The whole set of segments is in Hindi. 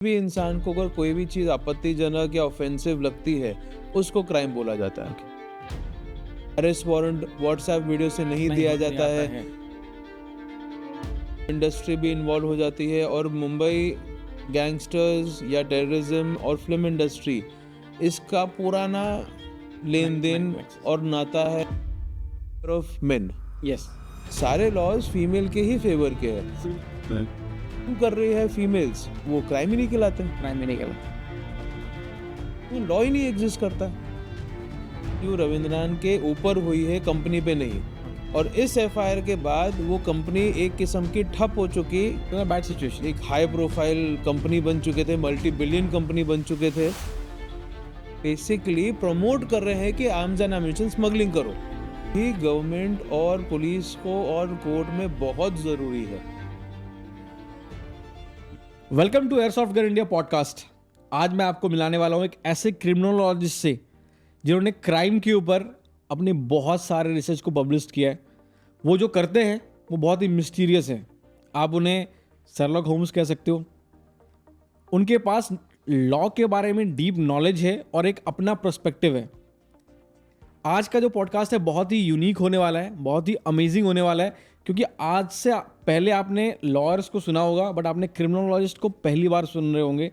भी इंसान को अगर कोई भी चीज़ आपत्तिजनक या ऑफेंसिव लगती है उसको क्राइम बोला जाता है। अरेस्ट वारंट व्हाट्सएप वीडियो से नहीं दिया जाता है। इंडस्ट्री भी इन्वॉल्व हो जाती है और मुंबई गैंगस्टर्स या टेररिज्म और फिल्म इंडस्ट्री इसका पुराना लेन देन और नाता है ऑफ मेन। यस, सारे लॉज फीमेल के ही फेवर के हैं। कर रही है फीमेल्स, वो क्राइम ही नहीं कहलाते, क्राइम ही नहीं कर लॉ ही नहीं एग्जिस्ट करता। क्यों रविंद्रनाथ के ऊपर हुई है, कंपनी पे नहीं। और इस एफआईआर के बाद वो कंपनी एक किस्म की ठप हो चुकी, बैड सिचुएशन। एक हाई प्रोफाइल कंपनी बन चुके थे, मल्टी बिलियन कंपनी बन चुके थे। बेसिकली प्रमोट कर रहे हैं कि आर्म्स एंड एम्यूनिशन स्मगलिंग करो। ही गवर्नमेंट और पुलिस को और कोर्ट में बहुत जरूरी है। Welcome to airsoft gun India podcast. आज मैं आपको मिलाने वाला हूँ एक ऐसे क्रिमिनोलॉजिस्ट से जिन्होंने क्राइम के ऊपर अपने बहुत सारे रिसर्च को पब्लिश किया है। वो जो करते हैं वो बहुत ही मिस्टीरियस है। आप उन्हें शर्लॉक होम्स कह सकते हो। उनके पास लॉ के बारे में डीप नॉलेज है और एक अपना पर्सपेक्टिव है। आज का जो पॉडकास्ट है बहुत ही यूनिक होने वाला है, बहुत ही अमेजिंग होने वाला है, क्योंकि आज से पहले आपने लॉयर्स को सुना होगा बट आपने क्रिमिनोलॉजिस्ट को पहली बार सुन रहे होंगे।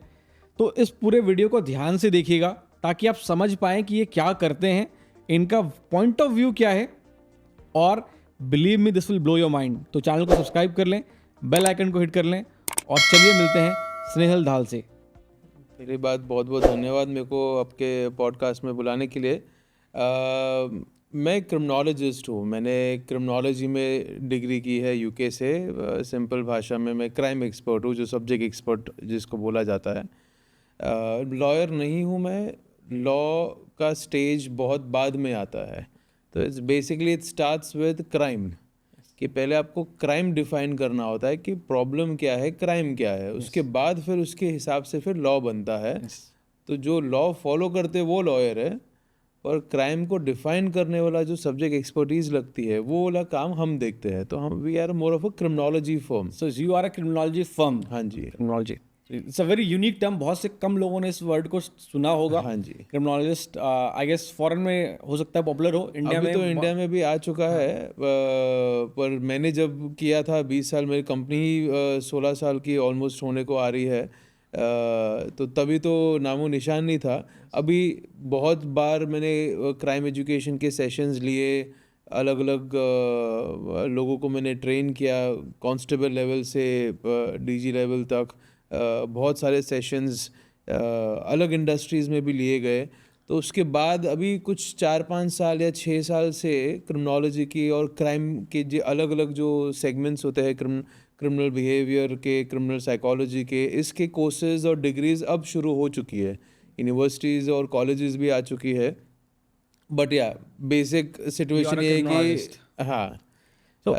तो इस पूरे वीडियो को ध्यान से देखिएगा ताकि आप समझ पाएँ कि ये क्या करते हैं, इनका पॉइंट ऑफ व्यू क्या है, और believe me this will blow your mind. तो चैनल को सब्सक्राइब कर लें, बेल आइकन को हिट कर लें, और चलिए मिलते हैं स्नेहल धाल से। पहली बात, बहुत बहुत धन्यवाद मेरे को आपके पॉडकास्ट में बुलाने के लिए। मैं क्रिमिनोलॉजिस्ट हूँ। मैंने क्रिमिनोलॉजी में डिग्री की है यूके से। सिंपल भाषा में मैं क्राइम एक्सपर्ट हूँ, जो सब्जेक्ट एक्सपर्ट जिसको बोला जाता है। लॉयर नहीं हूँ मैं। लॉ का स्टेज बहुत बाद में आता है। तो it's basically it starts with crime, कि पहले आपको क्राइम डिफाइन करना होता है कि प्रॉब्लम क्या है, क्राइम क्या है। उसके बाद फिर उसके हिसाब से फिर लॉ बनता है। तो जो लॉ फॉलो करते वो लॉयर है, और क्राइम को डिफाइन करने वाला जो सब्जेक्ट एक्सपर्टीज लगती है वो वाला काम हम देखते हैं। तो हम we are more of a criminology firm. So you are a criminology firm. हाँ जी, criminology it's a very unique term. बहुत से कम लोगों ने इस वर्ड को सुना होगा। हाँ जी। क्रिमिनोलॉजिस्ट आई गेस फॉरेन में हो सकता है पॉपुलर हो, इंडिया में तो इंडिया में भी आ चुका है। पर मैंने जब किया था 20 साल, मेरी कंपनी 16 साल की ऑलमोस्ट होने को आ रही है। तो तभी तो नामो निशान नहीं था। अभी बहुत बार मैंने क्राइम एजुकेशन के सेशंस लिए, अलग अलग लोगों को मैंने ट्रेन किया, कांस्टेबल लेवल से डीजी लेवल तक। बहुत सारे सेशंस अलग इंडस्ट्रीज़ में भी लिए गए। तो उसके बाद अभी कुछ 4-5 साल या 6 साल से क्रिमिनोलॉजी की और क्राइम के जो अलग अलग जो सेगमेंट्स होते हैं, क्रिमिनल बिहेवियर के, क्रिमिनल साइकोलॉजी के, इसके कोर्सेज और डिग्रीज अब शुरू हो चुकी है। यूनिवर्सिटीज़ और कॉलेजेस भी आ चुकी है। बट या बेसिक सिचुएशन ये है कि हाँ। सो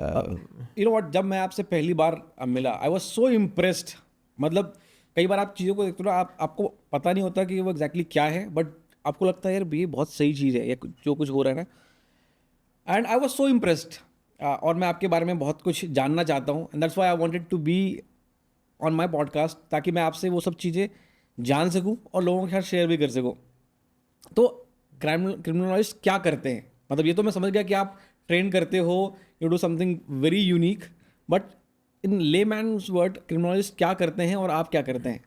यू नो व्हाट, जब मैं आपसे पहली बार मिला आई वाज सो इम्प्रेस्ड। मतलब कई बार आप चीज़ों को देखते हो, आपको पता नहीं होता कि वो एग्जैक्टली क्या है, बट आपको लगता है यार ये बहुत सही चीज़ है, या जो कुछ हो रहा है ना। And I was so impressed, और मैं आपके बारे में बहुत कुछ जानना चाहता हूँ। And that's why I wanted to be on my podcast, ताकि मैं आपसे वो सब चीज़ें जान सकूँ और लोगों के साथ शेयर भी कर सकूँ। तो क्रिमिनोलॉजिस्ट क्या करते हैं? मतलब ये तो मैं समझ गया कि आप ट्रेन करते हो, you do something very unique, but in layman's word criminologist क्या करते हैं और आप क्या करते हैं?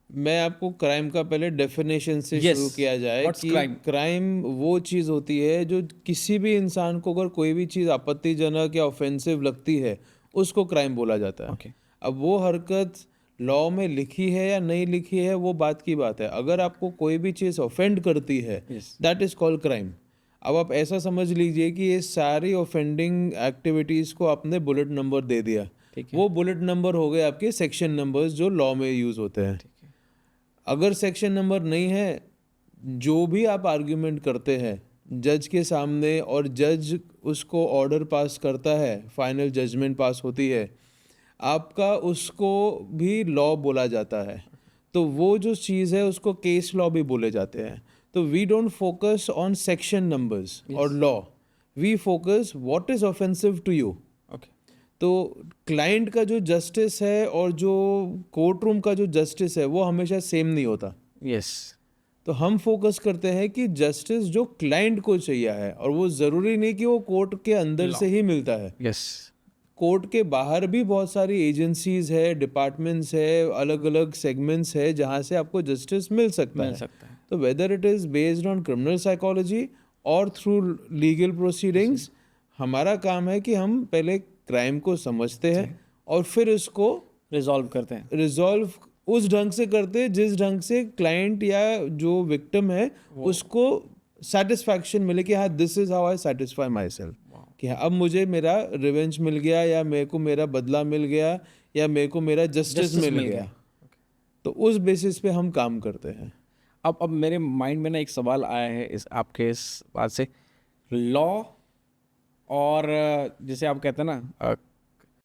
मैं आपको क्राइम का पहले डेफिनेशन से शुरू किया जाए कि क्राइम वो चीज़ होती है जो किसी भी इंसान को अगर कोई भी चीज़ आपत्तिजनक या ऑफेंसिव लगती है उसको क्राइम बोला जाता है। अब वो हरकत लॉ में लिखी है या नहीं लिखी है वो बात की बात है। अगर आपको कोई भी चीज़ ऑफेंड करती है, दैट इज़ कॉल्ड क्राइम। अब आप ऐसा समझ लीजिए कि ये सारी ऑफेंडिंग एक्टिविटीज़ को आपने बुलेट नंबर दे दिया। वो बुलेट नंबर हो गए आपके सेक्शन नंबर्स जो लॉ में यूज़ होते हैं। अगर सेक्शन नंबर नहीं है, जो भी आप आर्ग्यूमेंट करते हैं जज के सामने और जज उसको ऑर्डर पास करता है, फाइनल जजमेंट पास होती है, आपका उसको भी लॉ बोला जाता है। तो वो जो चीज़ है उसको केस लॉ भी बोले जाते हैं। तो we don't focus on section numbers और law, we focus what is offensive to you. तो क्लाइंट का जो जस्टिस है और जो कोर्ट रूम का जो जस्टिस है वो हमेशा सेम नहीं होता। यस। तो हम फोकस करते हैं कि जस्टिस जो क्लाइंट को चाहिए है, और वो ज़रूरी नहीं कि वो कोर्ट के अंदर से ही मिलता है। यस। कोर्ट के बाहर भी बहुत सारी एजेंसीज है, डिपार्टमेंट्स है, अलग अलग सेगमेंट्स है जहाँ से आपको जस्टिस मिल सकता है। तो whether it is based on criminal psychology और थ्रू लीगल प्रोसीडिंग्स, हमारा काम है कि हम पहले क्राइम को समझते हैं और फिर उसको रिजॉल्व करते हैं। रिजॉल्व उस ढंग से करते हैं जिस ढंग से क्लाइंट या जो विक्टिम है उसको सेटिस्फैक्शन मिले कि हाँ, this is how I satisfy my self, कि हाँ, अब मुझे मेरा रिवेंज मिल गया, या मेरे को मेरा बदला मिल गया, या मेरे को मेरा जस्टिस मिल गया। तो उस बेसिस पे हम काम करते हैं। अब मेरे माइंड में ना एक सवाल आया है इस आपके इस बात से, लॉ और जैसे आप कहते हैं ना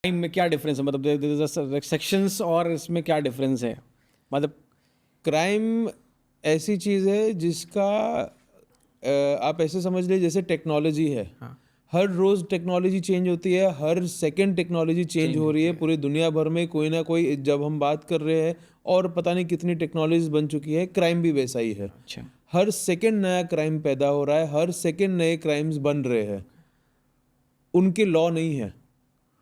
क्राइम में क्या डिफरेंस है, मतलब सेक्शंस और इसमें क्या डिफरेंस है? मतलब क्राइम ऐसी चीज़ है जिसका आप ऐसे समझ लीजिए जैसे टेक्नोलॉजी है। हाँ। हर रोज़ टेक्नोलॉजी चेंज होती है, हर सेकंड टेक्नोलॉजी चेंज हो रही है पूरी दुनिया भर में, कोई ना कोई। जब हम बात कर रहे हैं और पता नहीं कितनी टेक्नोलॉजीज बन चुकी है, क्राइम भी वैसा ही है। अच्छा। हर सेकंड नया क्राइम पैदा हो रहा है, हर सेकंड नए क्राइम्स बन रहे हैं। उनके लॉ नहीं है।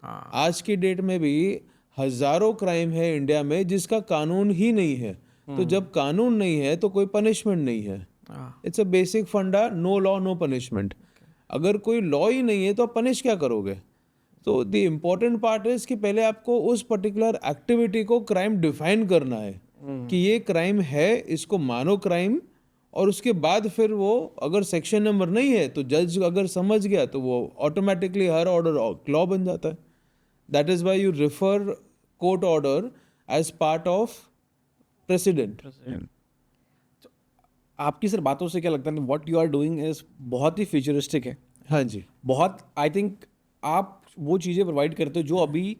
हाँ। आज की डेट में भी हजारों क्राइम है इंडिया में जिसका कानून ही नहीं है। तो जब कानून नहीं है तो कोई पनिशमेंट नहीं है। इट्स अ बेसिक फंडा, नो लॉ नो पनिशमेंट। अगर कोई लॉ ही नहीं है तो आप पनिश क्या करोगे? तो द इम्पोर्टेंट पार्ट इज कि पहले आपको उस पर्टिकुलर एक्टिविटी को क्राइम डिफाइन करना है कि ये क्राइम है, इसको मानो क्राइम, और उसके बाद फिर वो अगर सेक्शन नंबर नहीं है तो जज अगर समझ गया तो वो ऑटोमेटिकली हर ऑर्डर लॉ बन जाता है। That is why you refer court order as part of president. आपकी सर बातों से क्या लगता है, what you are doing is बहुत ही फ्यूचरिस्टिक है। हाँ जी, बहुत। आई थिंक आप वो चीज़ें प्रोवाइड करते हो जो अभी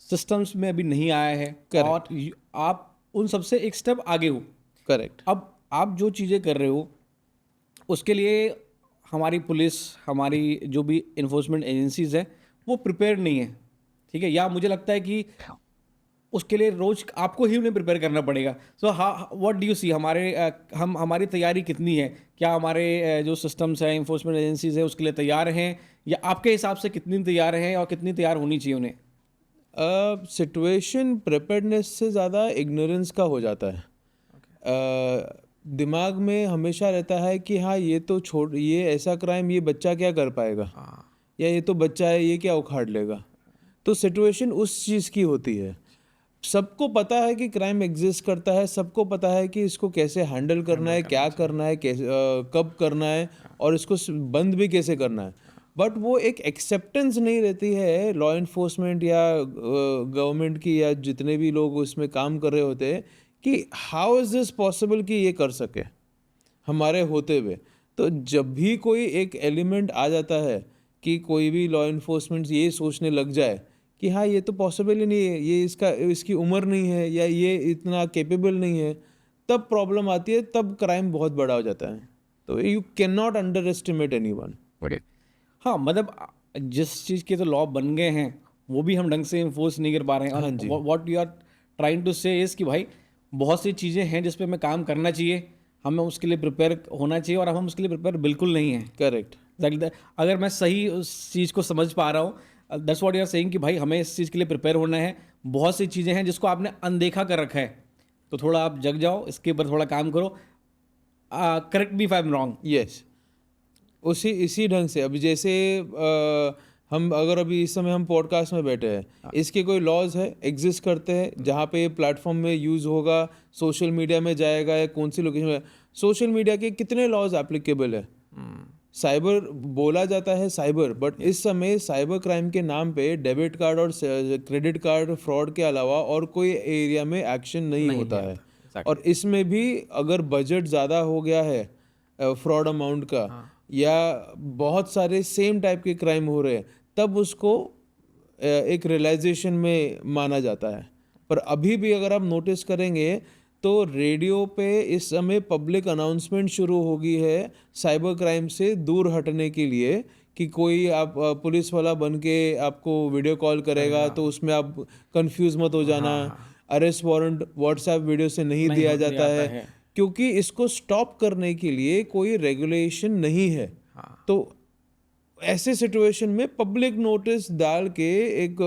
सिस्टम्स में अभी नहीं आया है। Correct. और आप उन सबसे एक स्टेप आगे हो। करेक्ट। अब आप जो चीज़ें कर रहे हो उसके लिए हमारी पुलिस, हमारी जो भी इन्फोर्समेंट एजेंसीज है वो प्रिपेयर नहीं है, ठीक है? या मुझे लगता है कि उसके लिए रोज आपको ही उन्हें प्रिपेयर करना पड़ेगा। सो व्हाट डू यू सी, हमारी तैयारी कितनी है? क्या हमारे जो सिस्टम्स हैं, इन्फोर्समेंट एजेंसीज है, उसके लिए तैयार हैं? या आपके हिसाब से कितनी तैयार हैं और कितनी तैयार होनी चाहिए उन्हें? सिचुएशन प्रिपेयर्डनेस से ज़्यादा इग्नोरेंस का हो जाता है। दिमाग में हमेशा रहता है कि हाँ, ये तो छोड़, ये ऐसा क्राइम ये बच्चा क्या कर पाएगा, या ये तो बच्चा है, ये क्या उखाड़ लेगा। तो सिचुएशन उस चीज़ की होती है। सबको पता है कि क्राइम एग्जिस्ट करता है, सबको पता है कि इसको कैसे हैंडल करना है, क्या करना है, कैसे कब करना है, और इसको बंद भी कैसे करना है। बट वो एक एक्सेप्टेंस नहीं रहती है लॉ इन्फोर्समेंट या गवर्नमेंट की, या जितने भी लोग उसमें काम कर रहे होते हैं, कि हाउ इज़ दिस पॉसिबल कि ये कर सके हमारे होते हुए। तो जब भी कोई एक एलिमेंट आ जाता है कि कोई भी लॉ इन्फोर्समेंट ये सोचने लग जाए कि हाँ, ये तो पॉसिबल ही नहीं है, ये इसकी उम्र नहीं है, या ये इतना कैपेबल नहीं है, तब प्रॉब्लम आती है, तब क्राइम बहुत बड़ा हो जाता है। तो you can not under estimate any one. हाँ, मतलब जिस चीज़ के तो लॉ बन गए हैं वो भी हम ढंग से इन्फोर्स नहीं कर पा रहे हैं। हाँ जी। What you are trying to say is कि भाई बहुत सी चीज़ें हैं जिस पे हमें काम करना चाहिए, हमें उसके लिए प्रिपेयर होना चाहिए, और हम उसके लिए प्रिपेयर बिल्कुल नहीं हैं। करेक्ट। अगर मैं सही उस चीज़ को समझ पा रहा हूँ, that's what you are saying कि भाई हमें इस चीज़ के लिए प्रिपेयर होना है। बहुत सी चीज़ें हैं जिसको आपने अनदेखा कर रखा है, तो थोड़ा आप जग जाओ, इसके ऊपर थोड़ा काम करो। Correct me if I am wrong. Yes, इसी ढंग से। अभी जैसे हम अगर अभी इस समय हम पॉडकास्ट में बैठे हैं, इसके कोई लॉज है, एग्जिस्ट करते हैं, जहाँ पे प्लेटफॉर्म में यूज़ होगा, सोशल मीडिया में जाएगा, या कौन सी लोकेशन में। सोशल मीडिया के कितने लॉज एप्लीकेबल है? साइबर बोला जाता है साइबर, बट इस समय साइबर क्राइम के नाम पे डेबिट कार्ड और क्रेडिट कार्ड फ्रॉड के अलावा और कोई एरिया में एक्शन नहीं होता है। और इसमें भी अगर बजट ज़्यादा हो गया है फ्रॉड अमाउंट का, या बहुत सारे सेम टाइप के क्राइम हो रहे हैं, तब उसको एक रियलाइजेशन में माना जाता है। पर अभी भी अगर आप नोटिस करेंगे तो रेडियो पे इस समय पब्लिक अनाउंसमेंट शुरू हो गई है साइबर क्राइम से दूर हटने के लिए, कि कोई आप पुलिस वाला बन के आपको वीडियो कॉल करेगा तो उसमें आप कंफ्यूज मत हो जाना। अरेस्ट वारंट व्हाट्सएप वीडियो से नहीं दिया जाता है, क्योंकि इसको स्टॉप करने के लिए कोई रेगुलेशन नहीं है। तो ऐसे सिचुएशन में पब्लिक नोटिस डाल के एक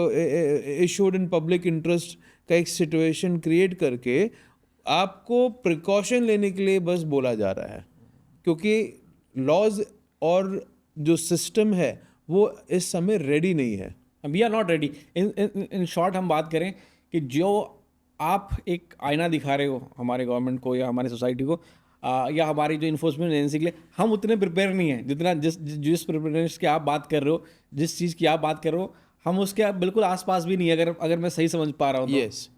इशूड इन पब्लिक इंटरेस्ट का एक सिचुएशन क्रिएट करके आपको प्रिकॉशन लेने के लिए बस बोला जा रहा है, क्योंकि लॉज और जो सिस्टम है वो इस समय रेडी नहीं है। We are not ready. In short हम बात करें कि जो आप एक आईना दिखा रहे हो हमारे गवर्नमेंट को या हमारी सोसाइटी को या हमारी जो इन्फोर्समेंट एजेंसी के लिए, हम उतने प्रिपेयर नहीं हैं जितना जिस प्रिपेयरनेस की आप बात कर रहे हो, जिस चीज़ की आप बात कर रहे हो, हम उसके बिल्कुल आसपास भी नहीं है, अगर मैं सही समझ पा रहा हूँ। यस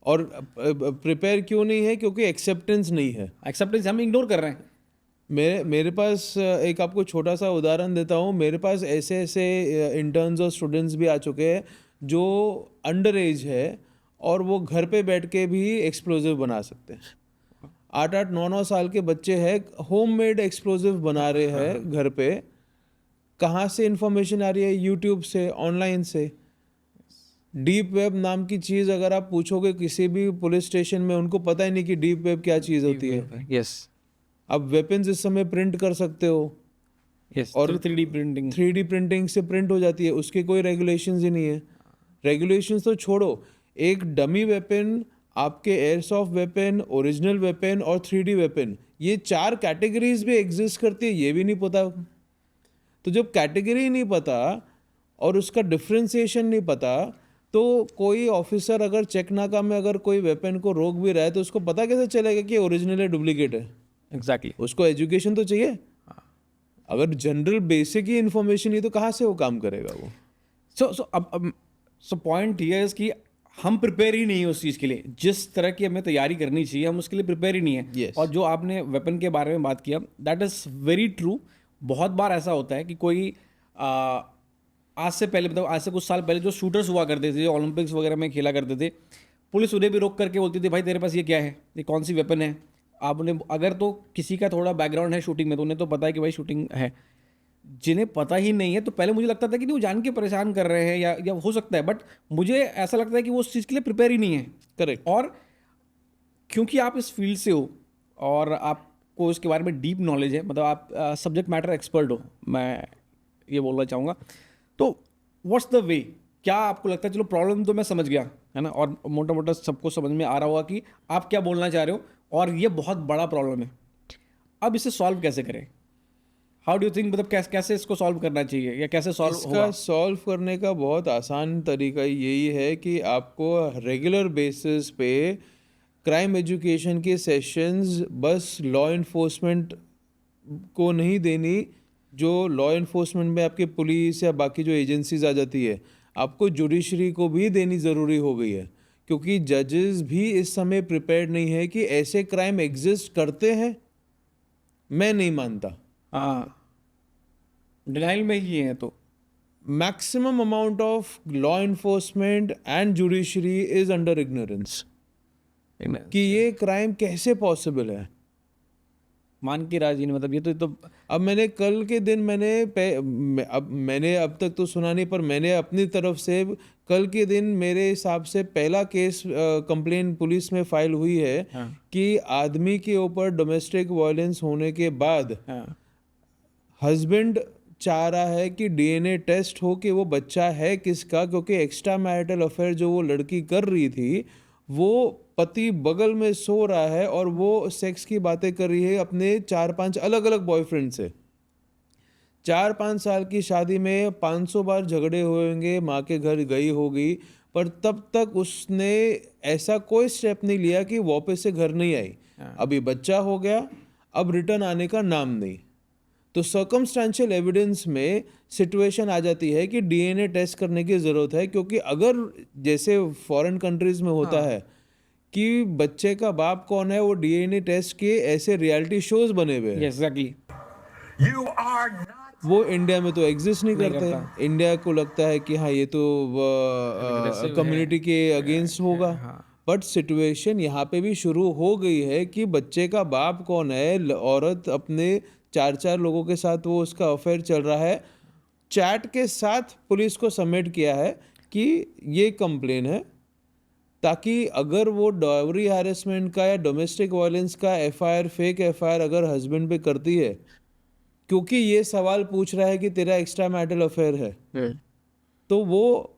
और प्रिपेयर क्यों नहीं है? क्योंकि एक्सेप्टेंस नहीं है। एक्सेप्टेंस हम इग्नोर कर रहे हैं। मेरे पास एक आपको छोटा सा उदाहरण देता हूँ। मेरे पास ऐसे इंटर्न्स और स्टूडेंट्स भी आ चुके हैं जो अंडर एज है और वो घर पे बैठ के भी एक्सप्लोजिव बना सकते हैं। 8-8, 9-9 साल के बच्चे हैं, होममेड एक्सप्लोजिव बना रहे हैं घर पे। कहाँ से इंफॉर्मेशन आ रही है? यूट्यूब से, ऑनलाइन से। डीप वेब नाम की चीज़ अगर आप पूछोगे किसी भी पुलिस स्टेशन में, उनको पता ही नहीं कि डीप वेब क्या चीज़ होती है। यस आप वेपन्स इस समय प्रिंट कर सकते हो। यस और 3D प्रिंटिंग से प्रिंट हो जाती है, उसके कोई रेगुलेशंस ही नहीं है। रेगुलेशंस तो छोड़ो, एक डमी वेपन, आपके एयरसॉफ्ट वेपन, ओरिजिनल वेपन और 3D वेपन, ये 4 कैटेगरीज भी एग्जिस्ट करती है, ये भी नहीं पता। तो जब कैटेगरी नहीं पता और उसका डिफ्रेंसिएशन नहीं पता, तो कोई ऑफिसर अगर चेक नाका में अगर कोई वेपन को रोक भी रहा है तो उसको पता कैसे चलेगा कि ओरिजिनल है डुप्लीकेट है? एग्जैक्टली उसको एजुकेशन तो चाहिए। अगर जनरल बेसिक ही इन्फॉर्मेशन ही, तो कहाँ से वो काम करेगा वो? सो पॉइंट ये है कि हम प्रिपेयर ही नहीं है उस चीज़ के लिए। जिस तरह की हमें तैयारी करनी चाहिए, हम उसके लिए प्रिपेयर ही नहीं है। Yes. और जो आपने वेपन के बारे में बात किया, दैट इज़ वेरी ट्रू। बहुत बार ऐसा होता है कि कोई आज से पहले, मतलब आज से कुछ साल पहले जो शूटर्स हुआ करते थे, जो ओलंपिक्स वगैरह में खेला करते थे, पुलिस उन्हें भी रोक करके बोलती थी, भाई तेरे पास ये क्या है, ये कौन सी वेपन है? आपने अगर तो किसी का थोड़ा बैकग्राउंड है शूटिंग में तो उन्हें तो पता है कि भाई शूटिंग है। जिन्हें पता ही नहीं है तो पहले मुझे लगता था कि वो जान के परेशान कर रहे हैं या हो सकता है, बट मुझे ऐसा लगता है कि वो उस चीज़ के लिए प्रिपेयर ही नहीं है। करेक्ट। और क्योंकि आप इस फील्ड से हो और आपको इसके बारे में डीप नॉलेज है, मतलब आप सब्जेक्ट मैटर एक्सपर्ट हो, मैं ये बोलना चाहूँगा। तो व्हाट्स द वे? क्या आपको लगता है, चलो प्रॉब्लम तो मैं समझ गया है ना, और मोटा मोटा सबको समझ में आ रहा होगा कि आप क्या बोलना चाह रहे हो, और ये बहुत बड़ा प्रॉब्लम है। अब इसे सॉल्व कैसे करें? हाउ डू यू थिंक, मतलब कैसे इसको सॉल्व करना चाहिए या कैसे सॉल्व होगा? इसका सॉल्व करने का बहुत आसान तरीका यही है कि आपको रेगुलर बेसिस पे क्राइम एजुकेशन के सेशंस बस लॉ इन्फोर्समेंट को नहीं देनी, जो लॉ इन्फोर्समेंट में आपके पुलिस या बाकी जो एजेंसीज आ जाती है, आपको जुडिशरी को भी देनी ज़रूरी हो गई है, क्योंकि जजेस भी इस समय प्रिपेयर्ड नहीं है कि ऐसे क्राइम एग्जिस्ट करते हैं। मैं नहीं मानता। डिनाइल में ही है। तो maximum amount of law enforcement and judiciary is under ignorance कि ये क्राइम कैसे पॉसिबल है। मान के राजी नहीं, मतलब ये तो अब मैंने कल के दिन मैंने अब तक तो सुना नहीं, पर मैंने अपनी तरफ से कल के दिन मेरे हिसाब से पहला केस कंप्लेन पुलिस में फाइल हुई है। हाँ। कि आदमी के ऊपर डोमेस्टिक वायलेंस होने के बाद हस्बैंड चाह रहा है कि डीएनए टेस्ट हो कि वो बच्चा है किसका, क्योंकि एक्स्ट्रा मैरिटल अफेयर जो वो लड़की कर रही थी, वो पति बगल में सो रहा है और वो सेक्स की बातें कर रही है अपने 4-5 अलग अलग बॉयफ्रेंड से। 4-5 साल की शादी में 500 बार झगड़े होंगे, माँ के घर गई होगी, पर तब तक उसने ऐसा कोई स्टेप नहीं लिया कि वापस से घर नहीं आई। अभी बच्चा हो गया, अब रिटर्न आने का नाम नहीं। तो सर्कमस्टेंशियल एविडेंस में सिचुएशन आ जाती है कि डीएनए टेस्ट करने की ज़रूरत है, क्योंकि अगर जैसे फॉरेन कंट्रीज में होता है कि बच्चे का बाप कौन है, वो डीएनए टेस्ट के ऐसे रियलिटी शोज बने हुए हैं। एग्जैक्टली। वो इंडिया में तो एग्जिस्ट नहीं करते। इंडिया को लगता है कि हाँ ये तो कम्युनिटी के अगेंस्ट होगा। बट सिचुएशन यहाँ पे भी शुरू हो गई है कि बच्चे का बाप कौन है, औरत अपने 4-4 लोगों के साथ वो उसका अफेयर चल रहा है, चैट के साथ पुलिस को सबमिट किया है कि ये कंप्लेन है, ताकि अगर वो डाउरी हैरेसमेंट का या डोमेस्टिक वायलेंस का एफआईआर, फेक एफआईआर अगर हस्बैंड पे करती है, क्योंकि ये सवाल पूछ रहा है कि तेरा एक्स्ट्रा मैरिटल अफेयर है, तो वो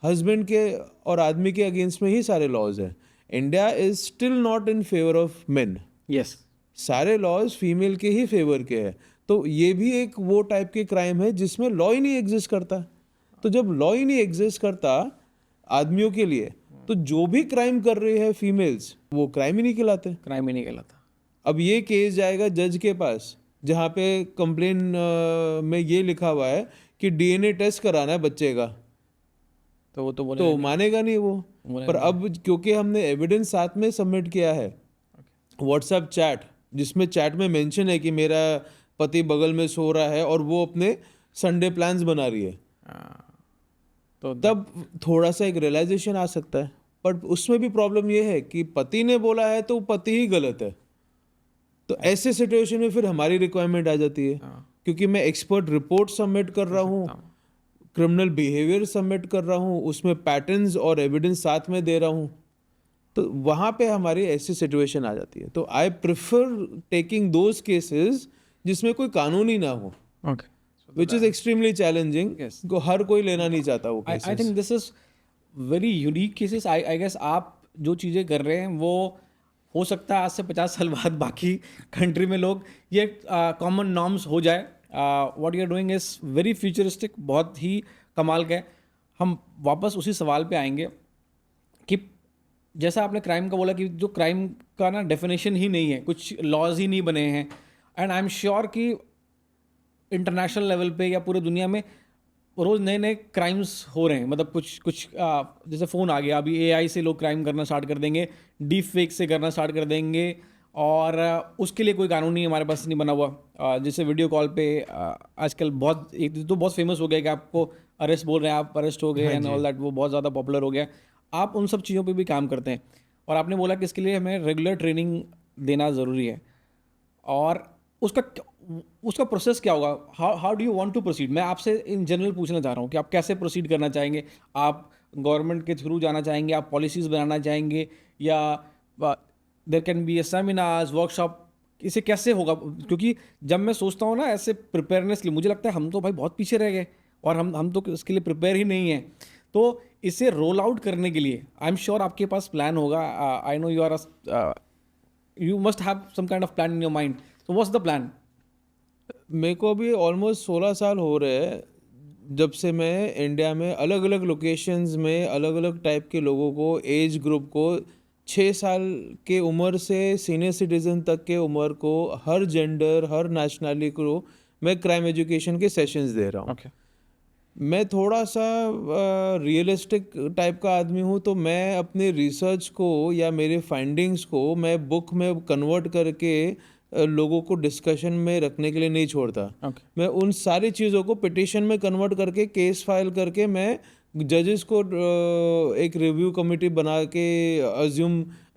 हस्बैंड के और आदमी के अगेंस्ट में ही सारे लॉज हैं. India is still not in favour of main. Yes, सारे लॉज फीमेल के ही फेवर के हैं. तो ये भी एक वो टाइप के क्राइम है जिसमें लॉ ही नहीं एग्जिस्ट करता. तो जब लॉ ही नहीं एग्जिस्ट करता आदमियों के लिए, तो जो भी क्राइम कर रही है फीमेल्स, वो क्राइम ही नहीं कहलाते. क्राइम ही नहीं कहलाता. अब ये केस जाएगा जज के पास, जहाँ पे कंप्लेन में ये लिखा हुआ है कि डीएनए टेस्ट कराना है बच्चे का, तो वो तो मानेगा नहीं वो. पर अब क्योंकि हमने एविडेंस साथ में सबमिट किया है, व्हाट्सएप चैट, जिसमें चैट में मेंशन है कि मेरा पति बगल में सो रहा है और वो अपने संडे प्लान्स बना रही है, तो तब थोड़ा सा एक रियलाइजेशन आ सकता है. पर उसमें भी प्रॉब्लम ये है कि पति ने बोला है तो पति ही गलत है. तो ऐसे सिचुएशन में फिर हमारी रिक्वायरमेंट आ जाती है, क्योंकि मैं एक्सपर्ट रिपोर्ट सबमिट कर रहा हूँ, क्रिमिनल बिहेवियर सबमिट कर रहा हूँ, उसमें पैटर्न्स और एविडेंस साथ में दे रहा हूँ, तो वहाँ पे हमारी ऐसी सिचुएशन आ जाती है. तो I prefer taking those cases जिसमें कोई कानून ही ना हो, विच इज एक्सट्रीमली चैलेंजिंग. को हर कोई लेना नहीं चाहता वो cases. I think this is very unique cases. I guess आप जो चीज़ें कर रहे हैं वो हो सकता है आज से 50 साल बाद बाकी कंट्री में लोग ये कॉमन नॉर्म्स हो जाए. What you are doing is very futuristic, बहुत ही कमाल का है. हम वापस उसी सवाल पे आएंगे कि जैसा आपने क्राइम का बोला कि जो क्राइम का ना डेफिनेशन ही नहीं है, कुछ लॉज ही नहीं बने हैं, एंड आई एम श्योर कि इंटरनेशनल लेवल पे या पूरे दुनिया में रोज़ नए नए क्राइम्स हो रहे हैं. मतलब कुछ जैसे फ़ोन आ गया, अभी एआई से लोग क्राइम करना स्टार्ट कर देंगे, डीप फेक से करना स्टार्ट कर देंगे, और उसके लिए कोई कानून नहीं हमारे पास नहीं बना हुआ. जैसे वीडियो कॉल पे आजकल बहुत एक तो बहुत फेमस हो गया कि आपको अरेस्ट बोल रहे हैं, आप अरेस्ट हो गए एंड ऑल दैट, वो बहुत ज़्यादा पॉपुलर हो गया. आप उन सब चीज़ों पे भी काम करते हैं, और आपने बोला कि इसके लिए हमें रेगुलर ट्रेनिंग देना ज़रूरी है. और उसका प्रोसेस क्या होगा? How do you want to proceed? मैं आपसे इन जनरल पूछना चाह रहा हूँ कि आप कैसे प्रोसीड करना चाहेंगे. आप गवर्नमेंट के थ्रू जाना चाहेंगे, आप पॉलिसीज़ बनाना चाहेंगे, या there can be a seminars, workshop, इसे कैसे होगा? क्योंकि जब मैं सोचता हूँ ना ऐसे प्रिपेयरनेस के लिए, मुझे लगता है हम तो भाई बहुत पीछे रह गए और हम तो इसके लिए प्रिपेयर ही नहीं हैं. तो इसे रोल आउट करने के लिए आई एम श्योर आपके पास प्लान होगा. I know you must have some kind of plan in your mind. So what's the plan? मेरे को अभी ऑलमोस्ट 16 साल हो रहे हैं जब से मैं इंडिया में अलग अलग लोकेशंस में अलग अलग टाइप के लोगों को, एज ग्रुप को, 6 साल के उम्र से सीनियर सिटीजन तक के उम्र को, हर जेंडर, हर नेशनलिटी को मैं क्राइम एजुकेशन के सेशंस दे रहा हूँ. मैं थोड़ा सा रियलिस्टिक टाइप का आदमी हूँ, तो मैं अपने रिसर्च को या मेरे फाइंडिंग्स को मैं बुक में कन्वर्ट करके लोगों को डिस्कशन में रखने के लिए नहीं छोड़ता. मैं उन सारी चीज़ों को पिटिशन में कन्वर्ट करके, केस फाइल करके, मैं जजेस को एक रिव्यू कमेटी बना के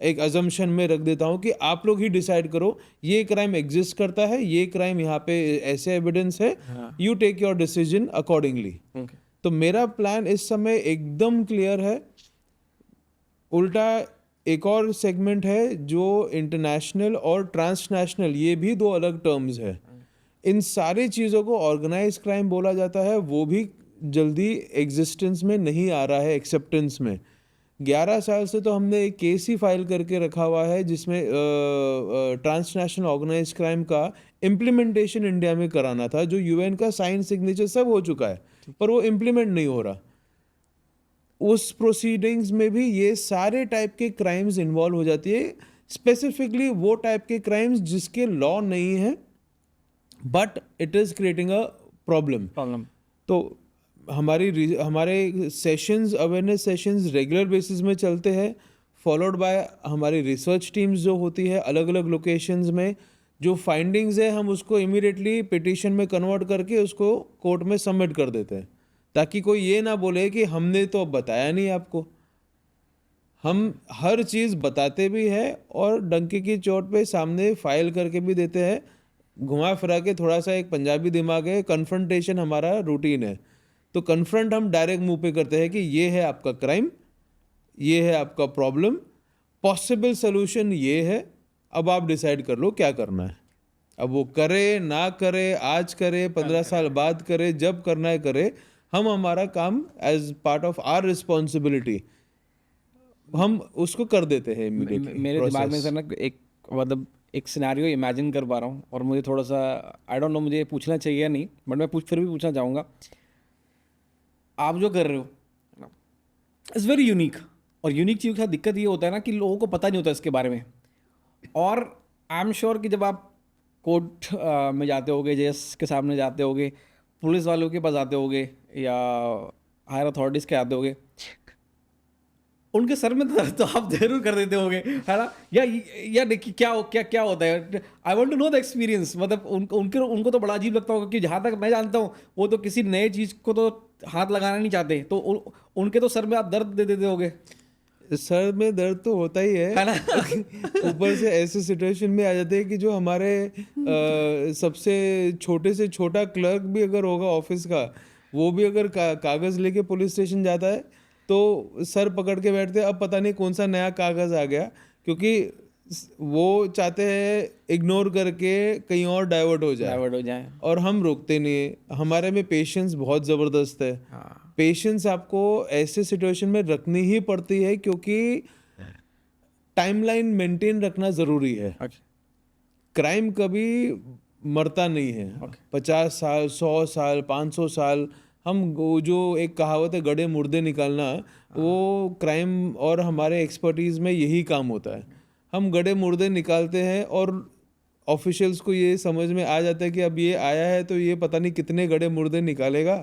एक अजम्पशन में रख देता हूँ कि आप लोग ही डिसाइड करो, ये क्राइम एग्जिस्ट करता है, ये क्राइम यहाँ पे ऐसे एविडेंस है, you take your decision accordingly. तो मेरा प्लान इस समय एकदम क्लियर है. उल्टा एक और सेगमेंट है जो इंटरनेशनल और ट्रांसनेशनल, ये भी 2 अलग टर्म्स है. इन सारी चीज़ों को ऑर्गेनाइज क्राइम बोला जाता है, वो भी जल्दी एग्जिस्टेंस में नहीं आ रहा है, एक्सेप्टेंस में. 11 साल से तो हमने एक केस ही फाइल करके रखा हुआ है जिसमें ट्रांसनेशनल ऑर्गेनाइज क्राइम का इम्प्लीमेंटेशन इंडिया में कराना था, जो यूएन का साइन सिग्नेचर सब हो चुका है, पर वो इम्प्लीमेंट नहीं हो रहा. उस प्रोसीडिंग्स में भी ये सारे टाइप के क्राइम्स इन्वॉल्व हो जाती है. स्पेसिफिकली वो टाइप के क्राइम्स जिसके लॉ नहीं है, but it is creating a problem. तो हमारे sessions, awareness sessions regular basis में चलते हैं, फॉलोड बाय हमारी रिसर्च टीम्स जो होती है अलग अलग लोकेशंस में. जो फाइंडिंग्स है हम उसको इमीडिएटली पिटीशन में कन्वर्ट करके उसको कोर्ट में सबमिट कर देते हैं, ताकि कोई ये ना बोले कि हमने तो बताया नहीं आपको. हम हर चीज़ बताते भी हैं और डंके की चोट पे सामने फाइल करके भी देते हैं. घुमा फिरा के थोड़ा सा एक पंजाबी दिमाग है, कन्फ्रंटेशन हमारा रूटीन है। तो कन्फ्रंट हम डायरेक्ट मुंह पे करते हैं कि ये है आपका क्राइम, ये है आपका प्रॉब्लम, पॉसिबल सोल्यूशन ये है, अब आप डिसाइड कर लो क्या करना है। अब वो करे ना करे, आज करे, 15 साल बाद करे, जब करना है करे, हम हमारा काम as part of our responsibility हम उसको कर देते हैं इमीडिएटली। मेरे दिमाग में सर ना एक मतलब एक सिनेरियो इमेजिन कर पा रहा हूँ, और मुझे थोड़ा सा आई डोंट नो मुझे पूछना चाहिए या नहीं, बट मैं फिर भी पूछना चाहूँगा। आप जो कर रहे हो इट्स वेरी यूनिक, और यूनिक चीज़ का दिक्कत ये होता है ना कि लोगों को पता नहीं होता इसके बारे में। और आई एम श्योर कि जब आप कोर्ट में जाते होगे, जज के सामने जाते होगे, पुलिस वालों के पास जाते होगे, या हायर अथॉरिटीज़ के आते होगे, उनके सर में दर्द तो आप जरूर कर देते होगे, है ना? या देखिए क्या होता है। I want to know the experience. मतलब उनको तो बड़ा अजीब लगता होगा, कि जहाँ तक मैं जानता हूँ वो तो किसी नए चीज़ को तो हाथ लगाना नहीं चाहते, तो उनके तो सर में आप दर्द दे देते होगे। सर में दर्द तो होता ही है ना? ऊपर से ऐसे सिचुएशन में आ जाते हैं कि जो हमारे सबसे छोटे से छोटा क्लर्क भी अगर होगा ऑफिस का, वो भी अगर कागज लेके पुलिस स्टेशन जाता है तो सर पकड़ के बैठते हैं, अब पता नहीं कौन सा नया कागज आ गया, क्योंकि वो चाहते हैं इग्नोर करके कहीं और डाइवर्ट हो जाए। और हम रोकते नहीं। हमारे में पेशेंस बहुत ज़बरदस्त है। पेशेंस आपको ऐसे सिचुएशन में रखनी ही पड़ती है, क्योंकि टाइमलाइन मेंटेन रखना ज़रूरी है। क्राइम कभी मरता नहीं है। 50 साल, 100 साल, 500 साल, हम जो एक कहावत है गड़े मुर्दे निकालना, वो क्राइम और हमारे एक्सपर्टीज़ में यही काम होता है। हम गड़े मुर्दे निकालते हैं और ऑफिशियल्स को ये समझ में आ जाता है कि अब ये आया है तो ये पता नहीं कितने गड़े मुर्दे निकालेगा,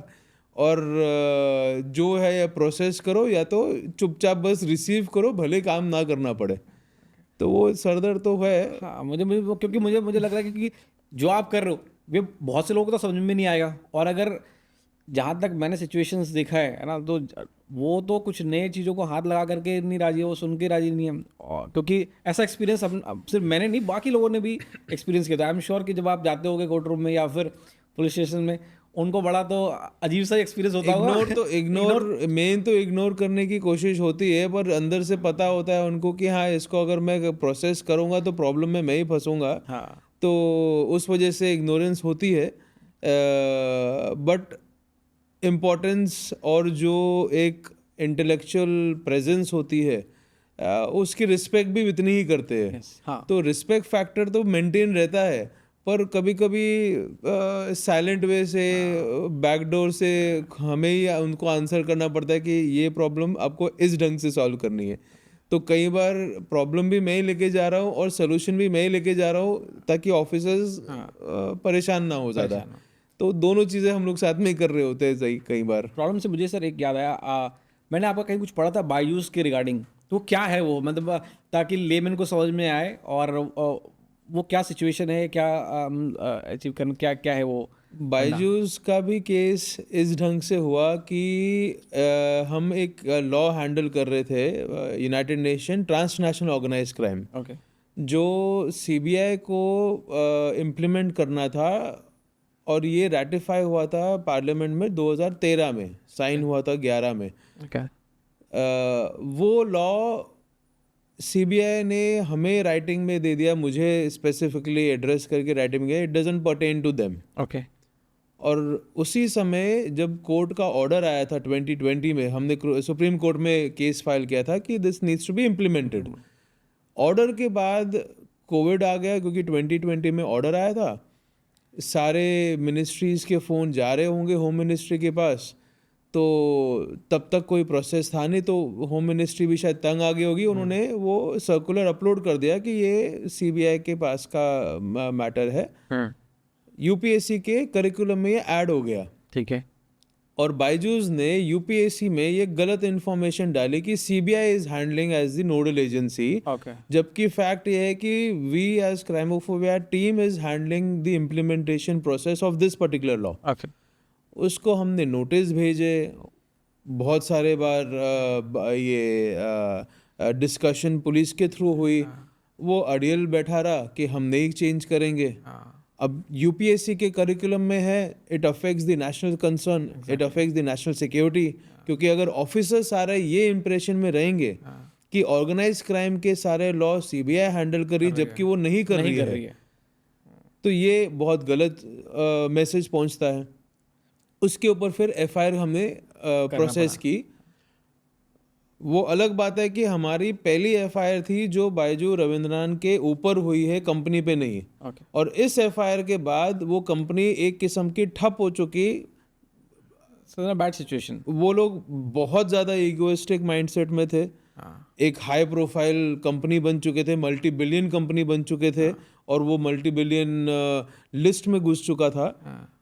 और जो है या प्रोसेस करो या तो चुपचाप बस रिसीव करो, भले काम ना करना पड़े। तो वो सरदर्द तो है। हाँ, क्योंकि मुझे लग रहा है कि जो आप कर रहे हो वे बहुत से लोगों को तो समझ में नहीं आएगा, और अगर जहाँ तक मैंने सिचुएशंस देखा है ना, तो वो तो कुछ नए चीज़ों को हाथ लगा करके नहीं राजी है, वो सुन के राजी नहीं है। क्योंकि ऐसा एक्सपीरियंस सिर्फ मैंने नहीं, बाकी लोगों ने भी एक्सपीरियंस किया था। आई एम श्योर कि जब आप जाते होगे कोर्ट रूम में या फिर पुलिस स्टेशन में, उनको बड़ा तो अजीब सा एक्सपीरियंस होता होगा। इग्नोर करने की कोशिश होती है, पर अंदर से पता होता है उनको कि हाँ, इसको अगर मैं प्रोसेस करूँगा तो प्रॉब्लम में मैं ही फंसूंगा। हाँ, तो उस वजह से इग्नोरेंस होती है। बट इम्पोर्टेंस और जो एक इंटेलेक्चुअल प्रेजेंस होती है, उसकी रिस्पेक्ट भी इतनी ही करते हैं। हाँ। तो रिस्पेक्ट फैक्टर तो मेंटेन रहता है, पर कभी कभी साइलेंट वे से, बैकडोर से हमें ही उनको आंसर करना पड़ता है कि ये प्रॉब्लम आपको इस ढंग से सॉल्व करनी है। तो कई बार प्रॉब्लम भी मैं ही लेके जा रहा हूँ और सोल्यूशन भी मैं ही लेके जा रहा हूँ, ताकि ऑफिसर्स परेशान ना हो ज़्यादा। तो दोनों चीज़ें हम लोग साथ में ही कर रहे होते हैं सही। कई बार प्रॉब्लम से मुझे सर एक याद आया, मैंने आपका कहीं कुछ पढ़ा था बायजूस के रिगार्डिंग, तो क्या है वो, मतलब ताकि लेमैन को समझ में आए, और वो क्या सिचुएशन है, क्या अचीव करना, क्या है वो। बायजूस का भी केस इस ढंग से हुआ कि हम एक लॉ हैंडल कर रहे थे, United Nation transnational organised crime, जो सीबीआई को इम्प्लीमेंट करना था, और ये रेटिफाई हुआ था पार्लियामेंट में 2013 में, साइन हुआ था 11 में। वो लॉ सीबीआई ने हमें राइटिंग में दे दिया, मुझे स्पेसिफिकली एड्रेस करके राइटिंग में, it doesn't pertain to them. और उसी समय जब कोर्ट का ऑर्डर आया था 2020 में, हमने सुप्रीम कोर्ट में केस फाइल किया था कि this needs to be implemented. Order के बाद कोविड आ गया, क्योंकि 2020 में ऑर्डर आया था। सारे मिनिस्ट्रीज़ के फ़ोन जा रहे होंगे होम मिनिस्ट्री के पास, तो तब तक कोई प्रोसेस था नहीं, तो होम मिनिस्ट्री भी शायद तंग आ गई होगी। उन्होंने वो सर्कुलर अपलोड कर दिया कि ये सीबीआई के पास का मैटर है। यूपीएससी के करिकुलम में ये ऐड हो गया। ठीक है। और बायजूस ने यूपीएससी में ये गलत इन्फॉर्मेशन डाली कि CBI is handling as the nodal agency, जबकि फैक्ट ये है कि we as Crimophobia team is handling the implementation process of this particular law. उसको हमने नोटिस भेजे बहुत सारे बार, ये डिस्कशन पुलिस के थ्रू हुई। वो अड़ियल बैठा रहा कि हम नहीं चेंज करेंगे। अब यूपीएससी के करिकुलम में है, it affects the national concern, it affects the national security, क्योंकि अगर ऑफिसर सारे ये इंप्रेशन में रहेंगे कि ऑर्गेनाइज क्राइम के सारे लॉ सीबीआई हैंडल कर रही जबकि वो नहीं कर रही है, तो ये बहुत गलत मैसेज पहुंचता है। उसके ऊपर फिर एफआईआर हमने प्रोसेस की। वो अलग बात है कि हमारी पहली एफआईआर थी जो बायजू रविंद्रनाथ के ऊपर हुई है, कंपनी पे नहीं। और इस एफआईआर के बाद वो कंपनी एक किस्म की ठप हो चुकी। Bad situation. वो लोग बहुत ज़्यादा ईगोइस्टिक माइंडसेट में थे। एक हाई प्रोफाइल कंपनी बन चुके थे, मल्टी बिलियन कंपनी बन चुके थे, और वो मल्टी बिलियन लिस्ट में घुस चुका था।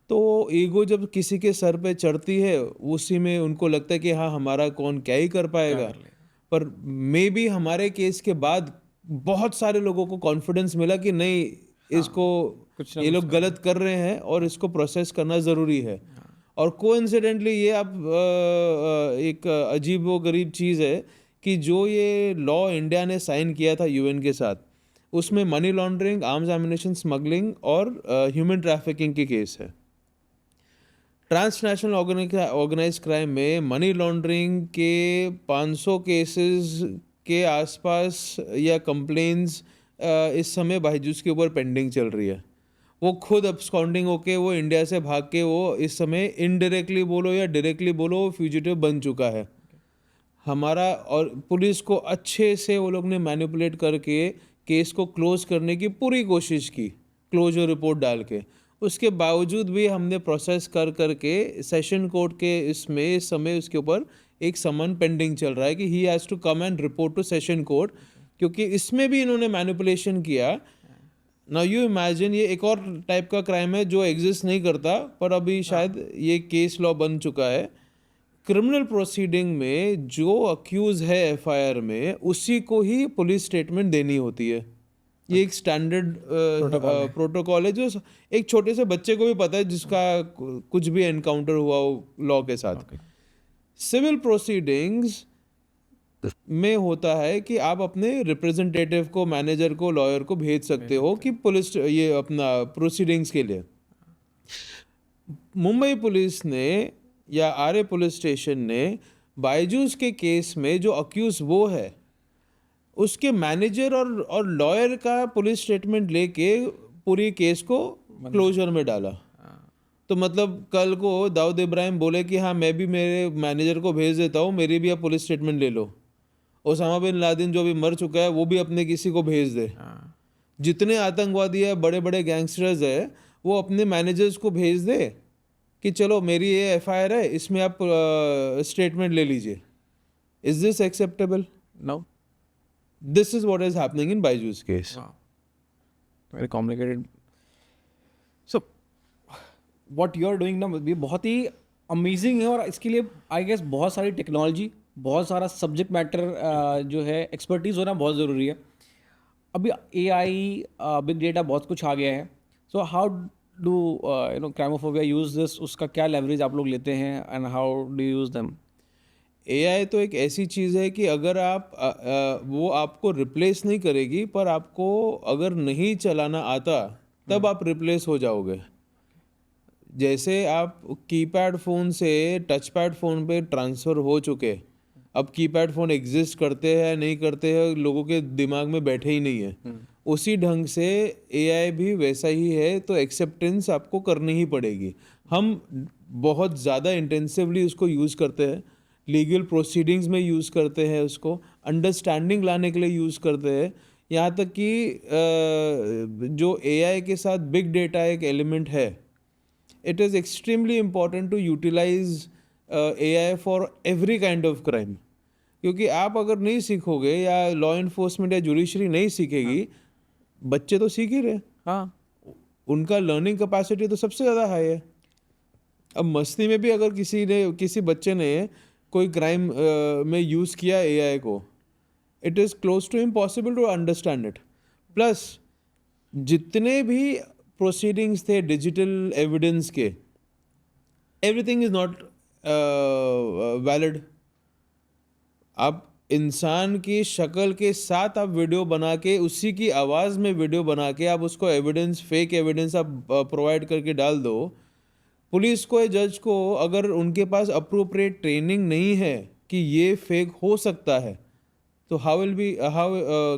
तो ईगो जब किसी के सर पे चढ़ती है, उसी में उनको लगता है कि हाँ हमारा कौन क्या ही कर पाएगा। पर मे बी हमारे केस के बाद बहुत सारे लोगों को कॉन्फिडेंस मिला कि नहीं, इसको ये लोग गलत कर रहे हैं और इसको प्रोसेस करना ज़रूरी है। और कोइंसिडेंटली ये आप एक अजीब व गरीब चीज़ है कि जो ये लॉ इंडिया ने साइन किया था यूएन के साथ, उसमें money laundering, arms ammunition smuggling और ह्यूमन ट्रैफिकिंग की केस है। ट्रांसनेशनल ऑर्गेनाइज क्राइम में मनी लॉन्ड्रिंग के 500 केसेस के आसपास या कंप्लेंट्स इस समय बायजूस के ऊपर पेंडिंग चल रही है। वो खुद अब्सकॉन्डिंग होके वो इंडिया से भाग के वो इस समय इनडायरेक्टली बोलो या डायरेक्टली बोलो वो फ्यूजिटिव बन चुका है। हमारा और पुलिस को अच्छे से वो लोग ने मैनिपुलेट करके केस को क्लोज करने की पूरी कोशिश की, क्लोजर रिपोर्ट डाल के। उसके बावजूद भी हमने प्रोसेस कर करके सेशन कोर्ट के इसमें इस समय उसके ऊपर एक समन पेंडिंग चल रहा है कि he has to come and report to session court, क्योंकि इसमें भी इन्होंने मैनिपुलेशन किया। नाउ यू इमेजिन, ये एक और टाइप का क्राइम है जो एग्जिस्ट नहीं करता, पर अभी शायद ये केस लॉ बन चुका है। क्रिमिनल प्रोसीडिंग में जो अक्यूज है एफआईआर में, उसी को ही पुलिस स्टेटमेंट देनी होती है। ये एक स्टैंडर्ड प्रोटोकॉल है जो एक छोटे से बच्चे को भी पता है जिसका कुछ भी एनकाउंटर हुआ हो लॉ के साथ। सिविल प्रोसीडिंग्स में होता है कि आप अपने रिप्रेजेंटेटिव को, मैनेजर को, लॉयर को भेज सकते हो कि पुलिस ये अपना प्रोसीडिंग्स के लिए। मुंबई पुलिस ने या आरए पुलिस स्टेशन ने बायजूस के केस में जो अक्यूज वो है, उसके मैनेजर और लॉयर का पुलिस स्टेटमेंट लेके पूरी केस को क्लोजर में डाला। तो मतलब कल को दाऊद इब्राहिम बोले कि हाँ मैं भी मेरे मैनेजर को भेज देता हूँ, मेरी भी आप पुलिस स्टेटमेंट ले लो। ओसामा बिन लादेन जो भी मर चुका है वो भी अपने किसी को भेज दे। जितने आतंकवादी है, बड़े बड़े गैंगस्टर्स है, वो अपने मैनेजर्स को भेज दे कि चलो मेरी ये एफआईआर है, इसमें आप स्टेटमेंट ले लीजिए। Is this acceptable? No. This is what is happening in Byju's case. Wow. Very complicated. So, what you are doing ना ये बहुत ही अमेजिंग है, और इसके लिए आई गेस बहुत सारी टेक्नोलॉजी, बहुत सारा सब्जेक्ट मैटर जो है एक्सपर्टीज होना बहुत ज़रूरी है। अभी एआई, बिग डेटा, बहुत कुछ आ गया है। So how do Crimophobia use this? उसका क्या लेवरेज आप लोग लेते हैं and how do use them? AI तो एक ऐसी चीज़ है कि अगर आप वो आपको रिप्लेस नहीं करेगी, पर आपको अगर नहीं चलाना आता तब आप रिप्लेस हो जाओगे। जैसे आप कीपैड फ़ोन से टच पैड फ़ोन पे ट्रांसफ़र हो चुके, अब कीपैड फ़ोन एग्जिस्ट करते हैं नहीं करते हैं लोगों के दिमाग में बैठे ही नहीं है। उसी ढंग से एआई भी वैसा ही है, तो एक्सेप्टेंस आपको करनी ही पड़ेगी। हम बहुत ज़्यादा इंटेंसिवली उसको यूज़ करते हैं, लीगल प्रोसीडिंग्स में यूज़ करते हैं, उसको अंडरस्टैंडिंग लाने के लिए यूज़ करते हैं। यहाँ तक कि जो एआई के साथ बिग डेटा एक एलिमेंट है, it is extremely important to utilise AI for every kind of crime. क्योंकि आप अगर नहीं सीखोगे या लॉ इन्फोर्समेंट या जुडिशरी नहीं सीखेगी, बच्चे तो सीख ही रहे। हाँ, उनका लर्निंग कैपेसिटी तो सबसे ज़्यादा हाई है। अब मस्ती में भी अगर किसी बच्चे ने कोई क्राइम में यूज़ किया एआई को, it is close to impossible to understand it. Plus जितने भी प्रोसीडिंग्स थे डिजिटल एविडेंस के, एवरीथिंग इज़ नॉट वैलिड। आप इंसान की शक्ल के साथ आप वीडियो बना के, उसी की आवाज़ में वीडियो बना के आप उसको एविडेंस, फेक एविडेंस आप प्रोवाइड करके डाल दो, पुलिस को या जज को अगर उनके पास अप्रोप्रिएट ट्रेनिंग नहीं है कि ये फेक हो सकता है, तो how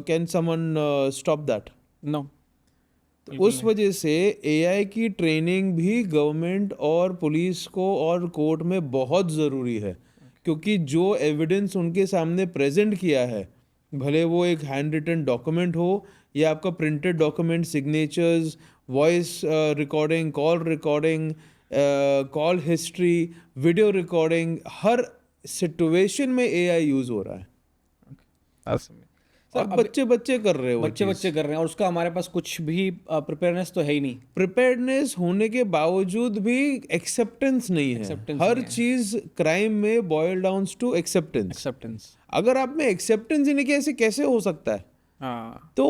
can someone stop that? No. उस वजह से एआई की ट्रेनिंग भी गवर्नमेंट और पुलिस को और कोर्ट में बहुत ज़रूरी है, क्योंकि जो एविडेंस उनके सामने प्रेजेंट किया है, भले वो एक हैंड रिटन डॉक्यूमेंट हो या आपका printed document, signatures, voice recording, call recording, call history, video recording, हर सिचुएशन में एआई यूज़ हो रहा है। और बच्चे कर रहे हो, बच्चे कर रहे हैं, और उसका हमारे पास कुछ भी प्रिपेयरनेस तो है ही नहीं। प्रिपेयरनेस होने के बावजूद भी एक्सेप्टेंस नहीं है। हर चीज क्राइम में बॉयल डाउन्स टू एक्सेप्टेंस। अगर आप में एक्सेप्टेंस ही नहीं कि ऐसे कैसे हो सकता है, तो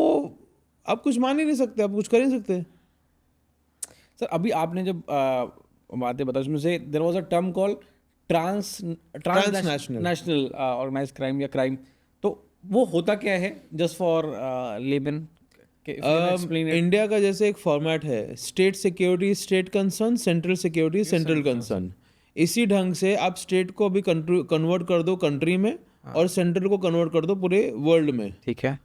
आप कुछ मान ही नहीं सकते, आप कुछ कर ही नहीं सकते। सर अभी आपने जब बातें बताई उसमें से there was a term called transnational organised crime या क्राइम, तो वो होता क्या है, जस्ट फॉर लेमन? इंडिया का जैसे एक फॉर्मेट है, state security state concern, central security central concern. इसी ढंग से आप स्टेट को अभी कन्वर्ट कर दो कंट्री में, और सेंट्रल को कन्वर्ट कर दो पूरे वर्ल्ड में। ठीक है।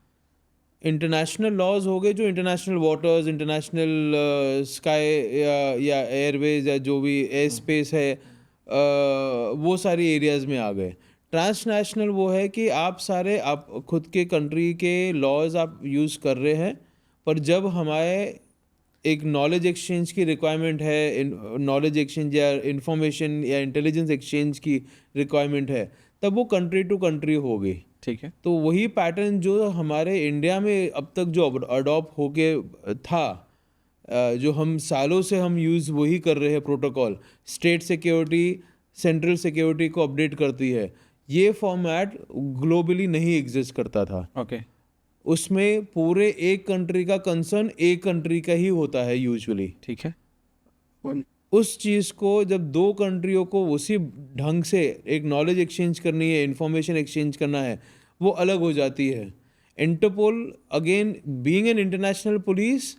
इंटरनेशनल लॉज हो गए जो इंटरनेशनल वाटर्स, इंटरनेशनल स्काई या एयरवेज या जो भी एयर स्पेस है, वो सारी एरियाज में आ गए। ट्रांसनेशनल वो है कि आप सारे आप खुद के कंट्री के लॉज आप यूज़ कर रहे हैं, पर जब हमारे एक नॉलेज एक्सचेंज की रिक्वायरमेंट है, नॉलेज एक्सचेंज या इंफॉर्मेशन या इंटेलिजेंस एक्सचेंज की रिक्वायरमेंट है, तब वो कंट्री टू कंट्री होगी। ठीक है। तो वही पैटर्न जो हमारे इंडिया में अब तक जो अडॉप्ट होके था, जो हम सालों से हम यूज़ वही कर रहे हैं protocol, state security central security को अपडेट करती है, ये फॉर्मेट ग्लोबली नहीं एग्जिस्ट करता था। ओके। उसमें पूरे एक कंट्री का कंसर्न एक कंट्री का ही होता है यूजुअली। ठीक है। उस चीज़ को जब दो कंट्रियों को उसी ढंग से एक नॉलेज एक्सचेंज करनी है, इंफॉर्मेशन एक्सचेंज करना है, वो अलग हो जाती है। Interpol again being an international police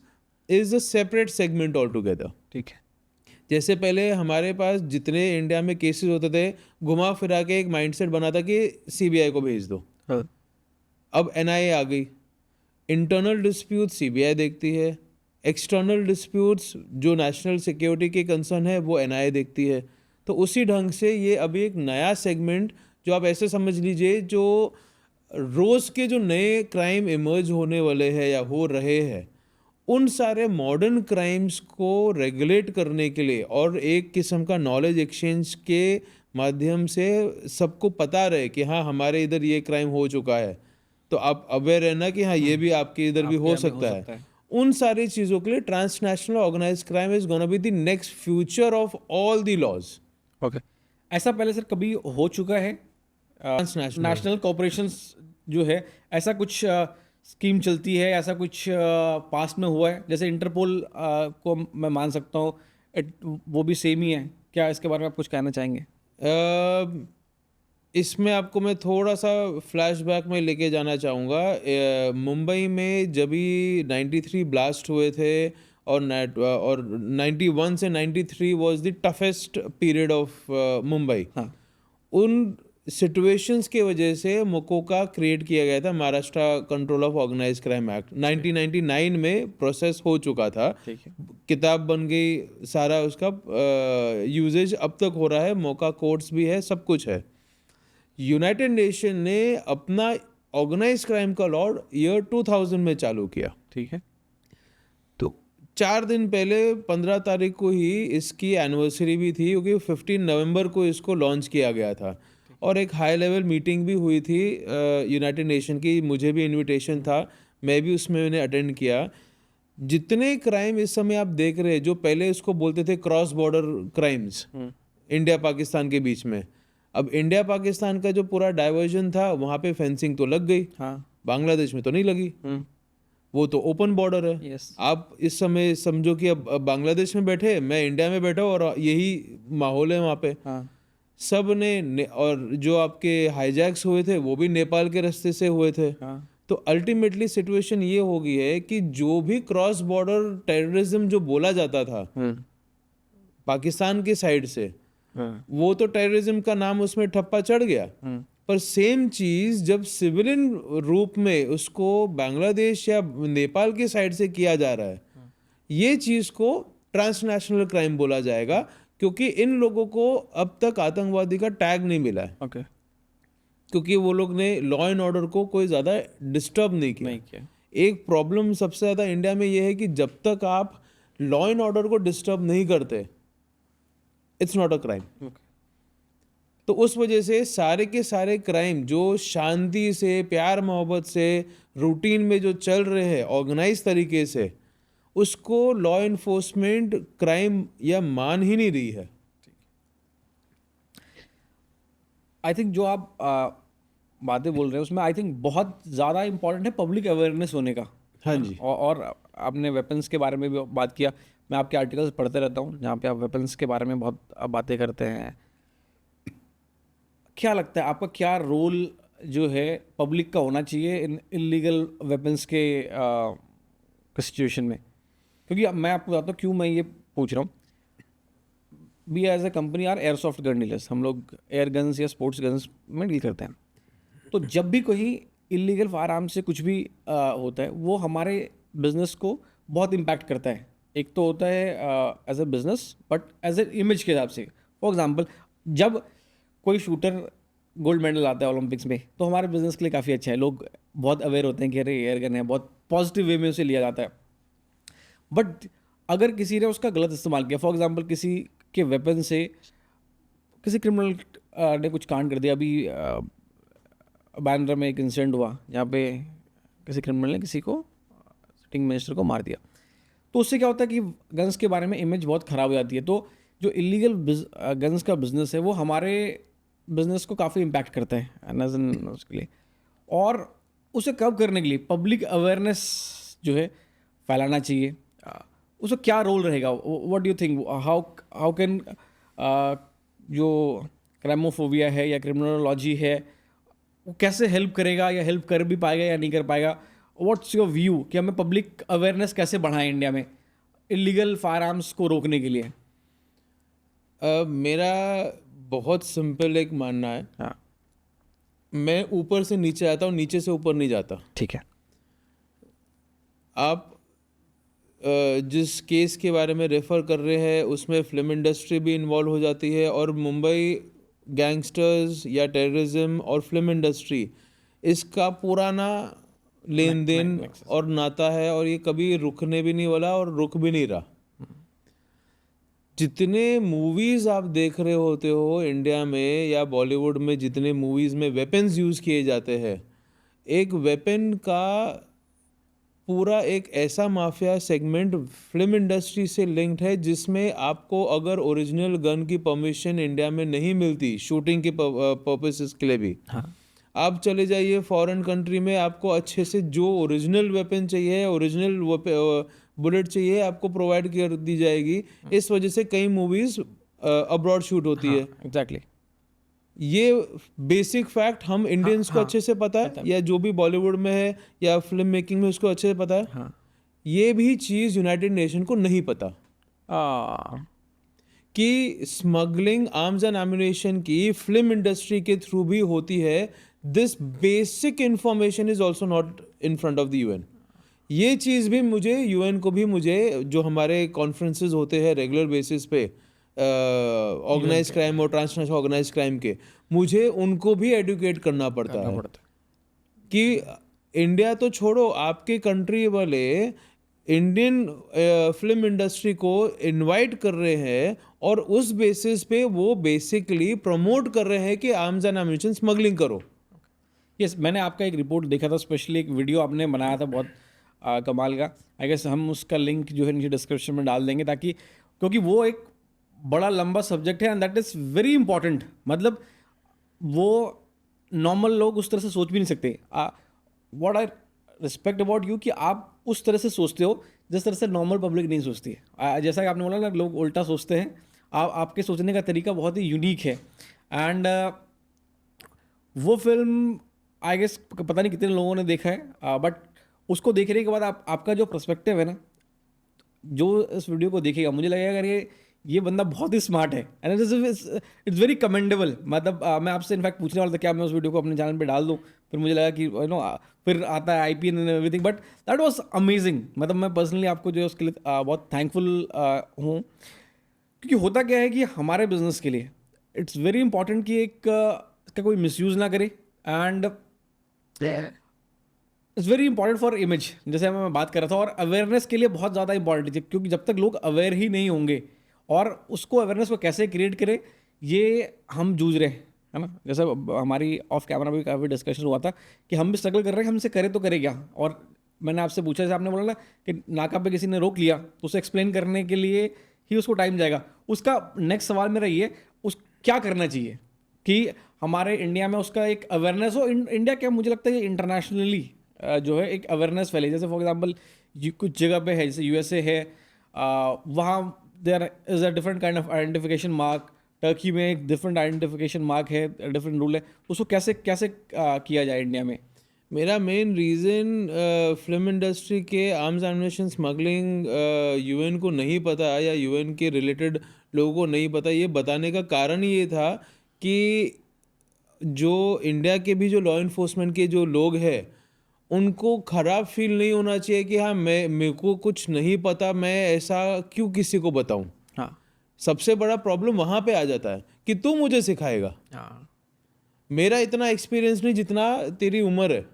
is a separate segment all together. ठीक है। जैसे पहले हमारे पास जितने इंडिया में केसेस होते थे, घुमा फिरा के एक माइंडसेट बना था कि सीबीआई को भेज दो। अब एनआईए आ गई। इंटरनल डिस्प्यूट सीबीआई देखती है, एक्सटर्नल डिस्प्यूट्स जो नेशनल सिक्योरिटी के कंसर्न है वो एनआईए देखती है। तो उसी ढंग से ये अभी एक नया सेगमेंट, जो आप ऐसे समझ लीजिए, जो रोज़ के जो नए क्राइम इमर्ज होने वाले हैं या हो रहे हैं, उन सारे मॉडर्न क्राइम्स को रेगुलेट करने के लिए और एक किस्म का नॉलेज एक्सचेंज के माध्यम से सबको पता रहे कि हाँ हमारे इधर ये क्राइम हो चुका है, तो आप अवेयर रहना कि हाँ ये भी आपके इधर भी हो सकता है। उन सारी चीज़ों के लिए transnational organised crime is gonna be the next future of all the laws. Okay. ऐसा पहले सर कभी हो चुका है? नेशनल कॉर्पोरेशंस जो है, ऐसा कुछ स्कीम चलती है, ऐसा कुछ पास्ट में हुआ है? जैसे इंटरपोल को मैं मान सकता हूँ, वो भी सेम ही है क्या? इसके बारे में आप कुछ कहना चाहेंगे? इसमें आपको मैं थोड़ा सा फ्लैशबैक में लेके जाना चाहूँगा। मुंबई में जब भी 93 ब्लास्ट हुए थे और 91 से 93 was the toughest period of Mumbai. हाँ। उन सिचुएशंस के वजह से मोकोका क्रिएट किया गया था, Maharashtra control of organised crime act. 1999 में प्रोसेस हो चुका था, किताब बन गई, सारा उसका यूजेज अब तक हो रहा है, मौका कोर्ट्स भी है, सब कुछ है। यूनाइटेड नेशन ने अपना ऑर्गेनाइज क्राइम का लॉ ईयर 2000 में चालू किया। ठीक है। तो 4 दिन पहले 15 तारीख को ही इसकी एनिवर्सरी भी थी, क्योंकि 15 नवंबर को इसको लॉन्च किया गया था। और एक हाई लेवल मीटिंग भी हुई थी यूनाइटेड नेशन की, मुझे भी इनविटेशन था, मैं भी उसमें मैंने अटेंड किया। जितने क्राइम इस समय आप देख रहे हैं, जो पहले इसको बोलते थे cross border crimes, India Pakistan के बीच में, अब इंडिया पाकिस्तान का जो पूरा डाइवर्जन था, वहाँ पे फेंसिंग तो लग गई। हाँ। बांग्लादेश में तो नहीं लगी, वो तो ओपन बॉर्डर है। yes. आप इस समय समझो कि अब बांग्लादेश में बैठे, मैं इंडिया में बैठा और यही माहौल है वहाँ पे। हाँ। सब ने और जो आपके हाईजैक्स हुए थे वो भी नेपाल के रास्ते से हुए थे। तो अल्टीमेटली सिचुएशन ये हो गई है कि जो भी क्रॉस बॉर्डर टेररिज्म जो बोला जाता था पाकिस्तान की साइड से, वो तो टेररिज्म का नाम उसमें ठप्पा चढ़ गया। पर सेम चीज जब सिविलियन रूप में उसको बांग्लादेश या नेपाल की साइड से किया जा रहा है, ये चीज को ट्रांसनेशनल क्राइम बोला जाएगा, क्योंकि इन लोगों को अब तक आतंकवादी का टैग नहीं मिला है। क्योंकि वो लोग ने लॉ एंड ऑर्डर को कोई ज़्यादा डिस्टर्ब नहीं किया। एक प्रॉब्लम सबसे ज़्यादा इंडिया में ये है कि जब तक आप लॉ एंड ऑर्डर को डिस्टर्ब नहीं करते, इट्स नॉट अ क्राइम। तो उस वजह से सारे के सारे क्राइम जो शांति से, प्यार मोहब्बत से, रूटीन में जो चल रहे हैं ऑर्गेनाइज तरीके से, उसको लॉ एनफोर्समेंट क्राइम या मान ही नहीं रही है। आई थिंक जो आप बातें बोल रहे हैं उसमें आई थिंक बहुत ज़्यादा इंपॉर्टेंट है पब्लिक अवेयरनेस होने का। हाँ जी। और आपने वेपन्स के बारे में भी बात किया। मैं आपके आर्टिकल्स पढ़ते रहता हूँ जहाँ पे आप वेपन्स के बारे में बहुत बातें करते हैं। क्या लगता है आपका क्या रोल जो है पब्लिक का होना चाहिए इन इलीगल वेपन्स के सिचुएशन में? क्योंकि मैं आपको बताता हूँ क्यों मैं ये पूछ रहा हूँ। We as a company are airsoft gun dealers, हम लोग एयर गन्स या स्पोर्ट्स गन्स में डील करते हैं। तो जब भी कोई इलीगल फायर आर्म से कुछ भी होता है वो हमारे बिजनेस को बहुत इम्पैक्ट करता है। एक तो होता है as a business, but as a image के हिसाब से। फॉर एग्जांपल, जब कोई शूटर गोल्ड मेडल आता है ओलंपिक्स में तो हमारे बिजनेस के लिए काफ़ी अच्छा है। लोग बहुत अवेयर होते हैं कि अरे एयर गन है, बहुत पॉजिटिव वे में उसे लिया जाता है। बट अगर किसी ने उसका गलत इस्तेमाल किया, फॉर एग्जांपल किसी के वेपन से किसी क्रिमिनल ने कुछ कांड कर दिया। अभी बैंड्रा में एक इंसिडेंट हुआ जहाँ पे किसी क्रिमिनल ने किसी को, सिटिंग मिनिस्टर को मार दिया। तो उससे क्या होता है कि गन्स के बारे में इमेज बहुत ख़राब हो जाती है। तो जो इलीगल गन्स का बिजनेस है वो हमारे बिजनेस को काफ़ी इम्पैक्ट करता है नजर उसके लिए। और उसे कब करने के लिए पब्लिक अवेयरनेस जो है फैलाना चाहिए, उसका क्या रोल रहेगा? What do you think, how can जो क्राइमोफोबिया है या क्रिमिनोलॉजी है वो कैसे हेल्प करेगा, या हेल्प कर भी पाएगा या नहीं कर पाएगा? व्हाट्स योर व्यू कि हमें पब्लिक अवेयरनेस कैसे बढ़ाएं इंडिया में इलीगल फायर आर्म्स को रोकने के लिए? मेरा बहुत सिंपल एक मानना है। हाँ, मैं ऊपर से नीचे आता हूँ, नीचे से ऊपर नहीं जाता। ठीक है। आप जिस केस के बारे में रेफर कर रहे हैं उसमें फिल्म इंडस्ट्री भी इन्वॉल्व हो जाती है, और मुंबई गैंगस्टर्स या टेररिज्म और फिल्म इंडस्ट्री, इसका पुराना लेन देन और नाता है, और ये कभी रुकने भी नहीं वाला और रुक भी नहीं रहा। जितने मूवीज़ आप देख रहे होते हो इंडिया में या बॉलीवुड में, जितने मूवीज़ में वेपन्स यूज़ किए जाते हैं, एक वेपन का पूरा एक ऐसा माफिया सेगमेंट फिल्म इंडस्ट्री से लिंक्ड है, जिसमें आपको अगर ओरिजिनल गन की परमिशन इंडिया में नहीं मिलती शूटिंग के पर्पसेस के लिए भी, हाँ, आप चले जाइए फॉरेन कंट्री में, आपको अच्छे से जो ओरिजिनल वेपन चाहिए, ओरिजिनल बुलेट चाहिए, आपको प्रोवाइड कर दी जाएगी। इस वजह से कई मूवीज़ अब्रॉड शूट होती है। एग्जैक्टली। ये बेसिक फैक्ट हम इंडियंस को अच्छे से पता है, या जो भी बॉलीवुड में है या फिल्म मेकिंग में उसको अच्छे से पता है। ये भी चीज़ यूनाइटेड नेशन को नहीं पता कि स्मगलिंग आर्म्स एंड एम्युनिशन की फिल्म इंडस्ट्री के थ्रू भी होती है। This basic information is also not in front of the UN. ये चीज़ भी मुझे यूएन को भी, मुझे जो हमारे कॉन्फ्रेंसेज होते हैं रेगुलर बेसिस पे ऑर्गेनाइज क्राइम और ट्रांसनेशनल ऑर्गेनाइज क्राइम के, मुझे उनको भी एडुकेट करना पड़ता है कि इंडिया तो छोड़ो, आपके कंट्री वाले इंडियन फिल्म इंडस्ट्री को इनवाइट कर रहे हैं और उस बेसिस पे वो बेसिकली प्रमोट कर रहे हैं कि आर्म्स एंड एम्युनिशन स्मगलिंग करो। यस, मैंने आपका एक रिपोर्ट देखा था, स्पेशली एक वीडियो आपने बनाया था बहुत कमाल का। आई गेस हम उसका लिंक जो है नीचे डिस्क्रिप्शन में डाल देंगे, ताकि क्योंकि वो एक बड़ा लंबा सब्जेक्ट है and that is very important. मतलब वो नॉर्मल लोग उस तरह से सोच भी नहीं सकते। What I respect about you कि आप उस तरह से सोचते हो जिस तरह से नॉर्मल पब्लिक नहीं सोचती है। जैसा कि आपने बोला ना, लोग उल्टा सोचते हैं। आपके सोचने का तरीका बहुत ही यूनिक है। एंड वो फिल्म आई गेस पता नहीं कितने लोगों ने देखा है, बट उसको देखने के बाद आपका जो पर्सपेक्टिव है ना, जो इस वीडियो को देखेगा मुझे लगेगा अगर ये बंदा बहुत ही स्मार्ट है एंड इट्स वेरी कमेंडेबल। मतलब मैं आपसे इनफैक्ट पूछने वाला था क्या मैं उस वीडियो को अपने चैनल पे डाल दूँ, फिर मुझे लगा कि यू नो फिर आता है IPN and everything, but that was amazing. मतलब मैं पर्सनली आपको जो है उसके लिए बहुत थैंकफुल हूँ, क्योंकि होता क्या है कि हमारे बिजनेस के लिए इट्स वेरी इंपॉर्टेंट कि इसका कोई मिसयूज़ ना करे, and it's very important for image, जैसे मैं बात कर रहा था, और अवेयरनेस के लिए बहुत ज़्यादा इंपॉर्टेंट है, क्योंकि जब तक लोग अवेयर ही नहीं होंगे और उसको अवेयरनेस को कैसे क्रिएट करें ये हम जूझ रहे हैं, है ना। जैसे हमारी ऑफ कैमरा भी काफ़ी डिस्कशन हुआ था कि हम भी स्ट्रगल कर रहे हैं, हमसे करे तो करे क्या। और मैंने आपसे पूछा, जैसे आपने बोला ना कि नाका पे किसी ने रोक लिया तो उसे एक्सप्लेन करने के लिए ही उसको टाइम जाएगा। उसका नेक्स्ट सवाल मेरा ये, उस क्या करना चाहिए कि हमारे इंडिया में उसका एक अवेयरनेस हो। इंडिया क्या, मुझे लगता है इंटरनेशनली जो है एक अवेयरनेस फैले। जैसे फॉर एग्जांपल कुछ जगह पे है, जैसे USA है, वहाँ there is a different kind of identification mark, Turkey में एक डिफरेंट आइडेंटिफिकेशन मार्क है, डिफरेंट रूल है। उसको कैसे कैसे किया जाए इंडिया में? मेरा मेन रीज़न फिल्म इंडस्ट्री के आर्म्स एम्युनिशन स्मगलिंग UN को नहीं पता या UN के रिलेटेड लोगों को नहीं पता, ये बताने का कारण ये था कि जो इंडिया के भी जो लॉ इन्फोर्समेंट के जो लोग हैं उनको ख़राब फील नहीं होना चाहिए कि हाँ मेरे को कुछ नहीं पता, मैं ऐसा क्यों किसी को बताऊं। हाँ, सबसे बड़ा प्रॉब्लम वहाँ पे आ जाता है कि तू मुझे सिखाएगा, हाँ, मेरा इतना एक्सपीरियंस नहीं जितना तेरी उम्र है।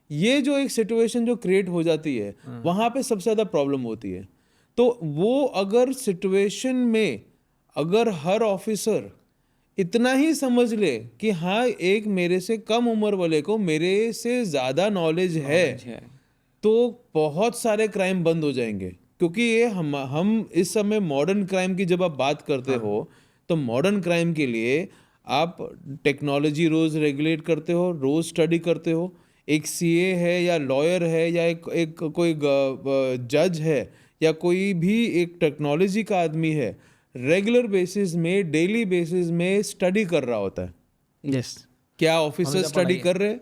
ये जो एक सिचुएशन जो क्रिएट हो जाती है वहाँ पे सबसे ज़्यादा प्रॉब्लम होती है। तो वो अगर सिचुएशन में अगर हर ऑफिसर इतना ही समझ ले कि हाँ एक मेरे से कम उम्र वाले को मेरे से ज़्यादा नॉलेज है, तो बहुत सारे क्राइम बंद हो जाएंगे। क्योंकि ये हम इस समय मॉडर्न क्राइम की जब आप बात करते हो तो मॉडर्न क्राइम के लिए आप टेक्नोलॉजी रोज़ रेगुलेट करते हो, रोज़ स्टडी करते हो। एक CA है या लॉयर है या एक कोई जज है या कोई भी एक टेक्नोलॉजी का आदमी है, रेगुलर बेसिस में डेली बेसिस में स्टडी कर रहा होता है। यस। क्या ऑफिसर स्टडी कर रहे हैं?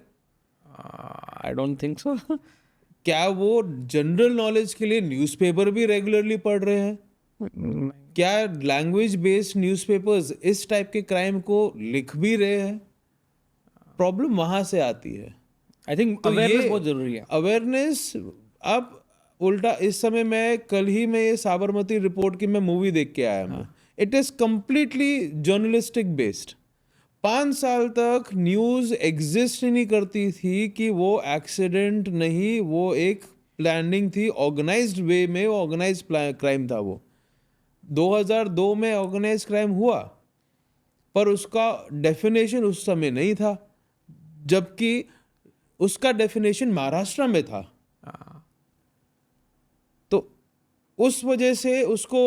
I don't think so. क्या वो जनरल नॉलेज के लिए न्यूज़पेपर भी रेगुलरली पढ़ रहे हैं? क्या लैंग्वेज बेस्ड न्यूज़पेपर्स इस टाइप के क्राइम को लिख भी रहे हैं? प्रॉब्लम वहां से आती है। आई थिंक तो अवेयरनेस ये बहुत जरूरी है। अवेयरनेस अब उल्टा इस समय कल ही मैं ये साबरमती रिपोर्ट की मैं मूवी देख के आया हूँ। It is completely journalistic based. 5 साल तक न्यूज़ एग्जिस्ट ही नहीं करती थी कि वो एक्सीडेंट नहीं, वो एक प्लानिंग थी, ऑर्गेनाइज्ड वे में ऑर्गेनाइज्ड क्राइम था। वो 2002 में ऑर्गेनाइज क्राइम हुआ, पर उसका डेफिनेशन उस समय नहीं था, जबकि उसका डेफिनेशन महाराष्ट्र में था। तो उस वजह से उसको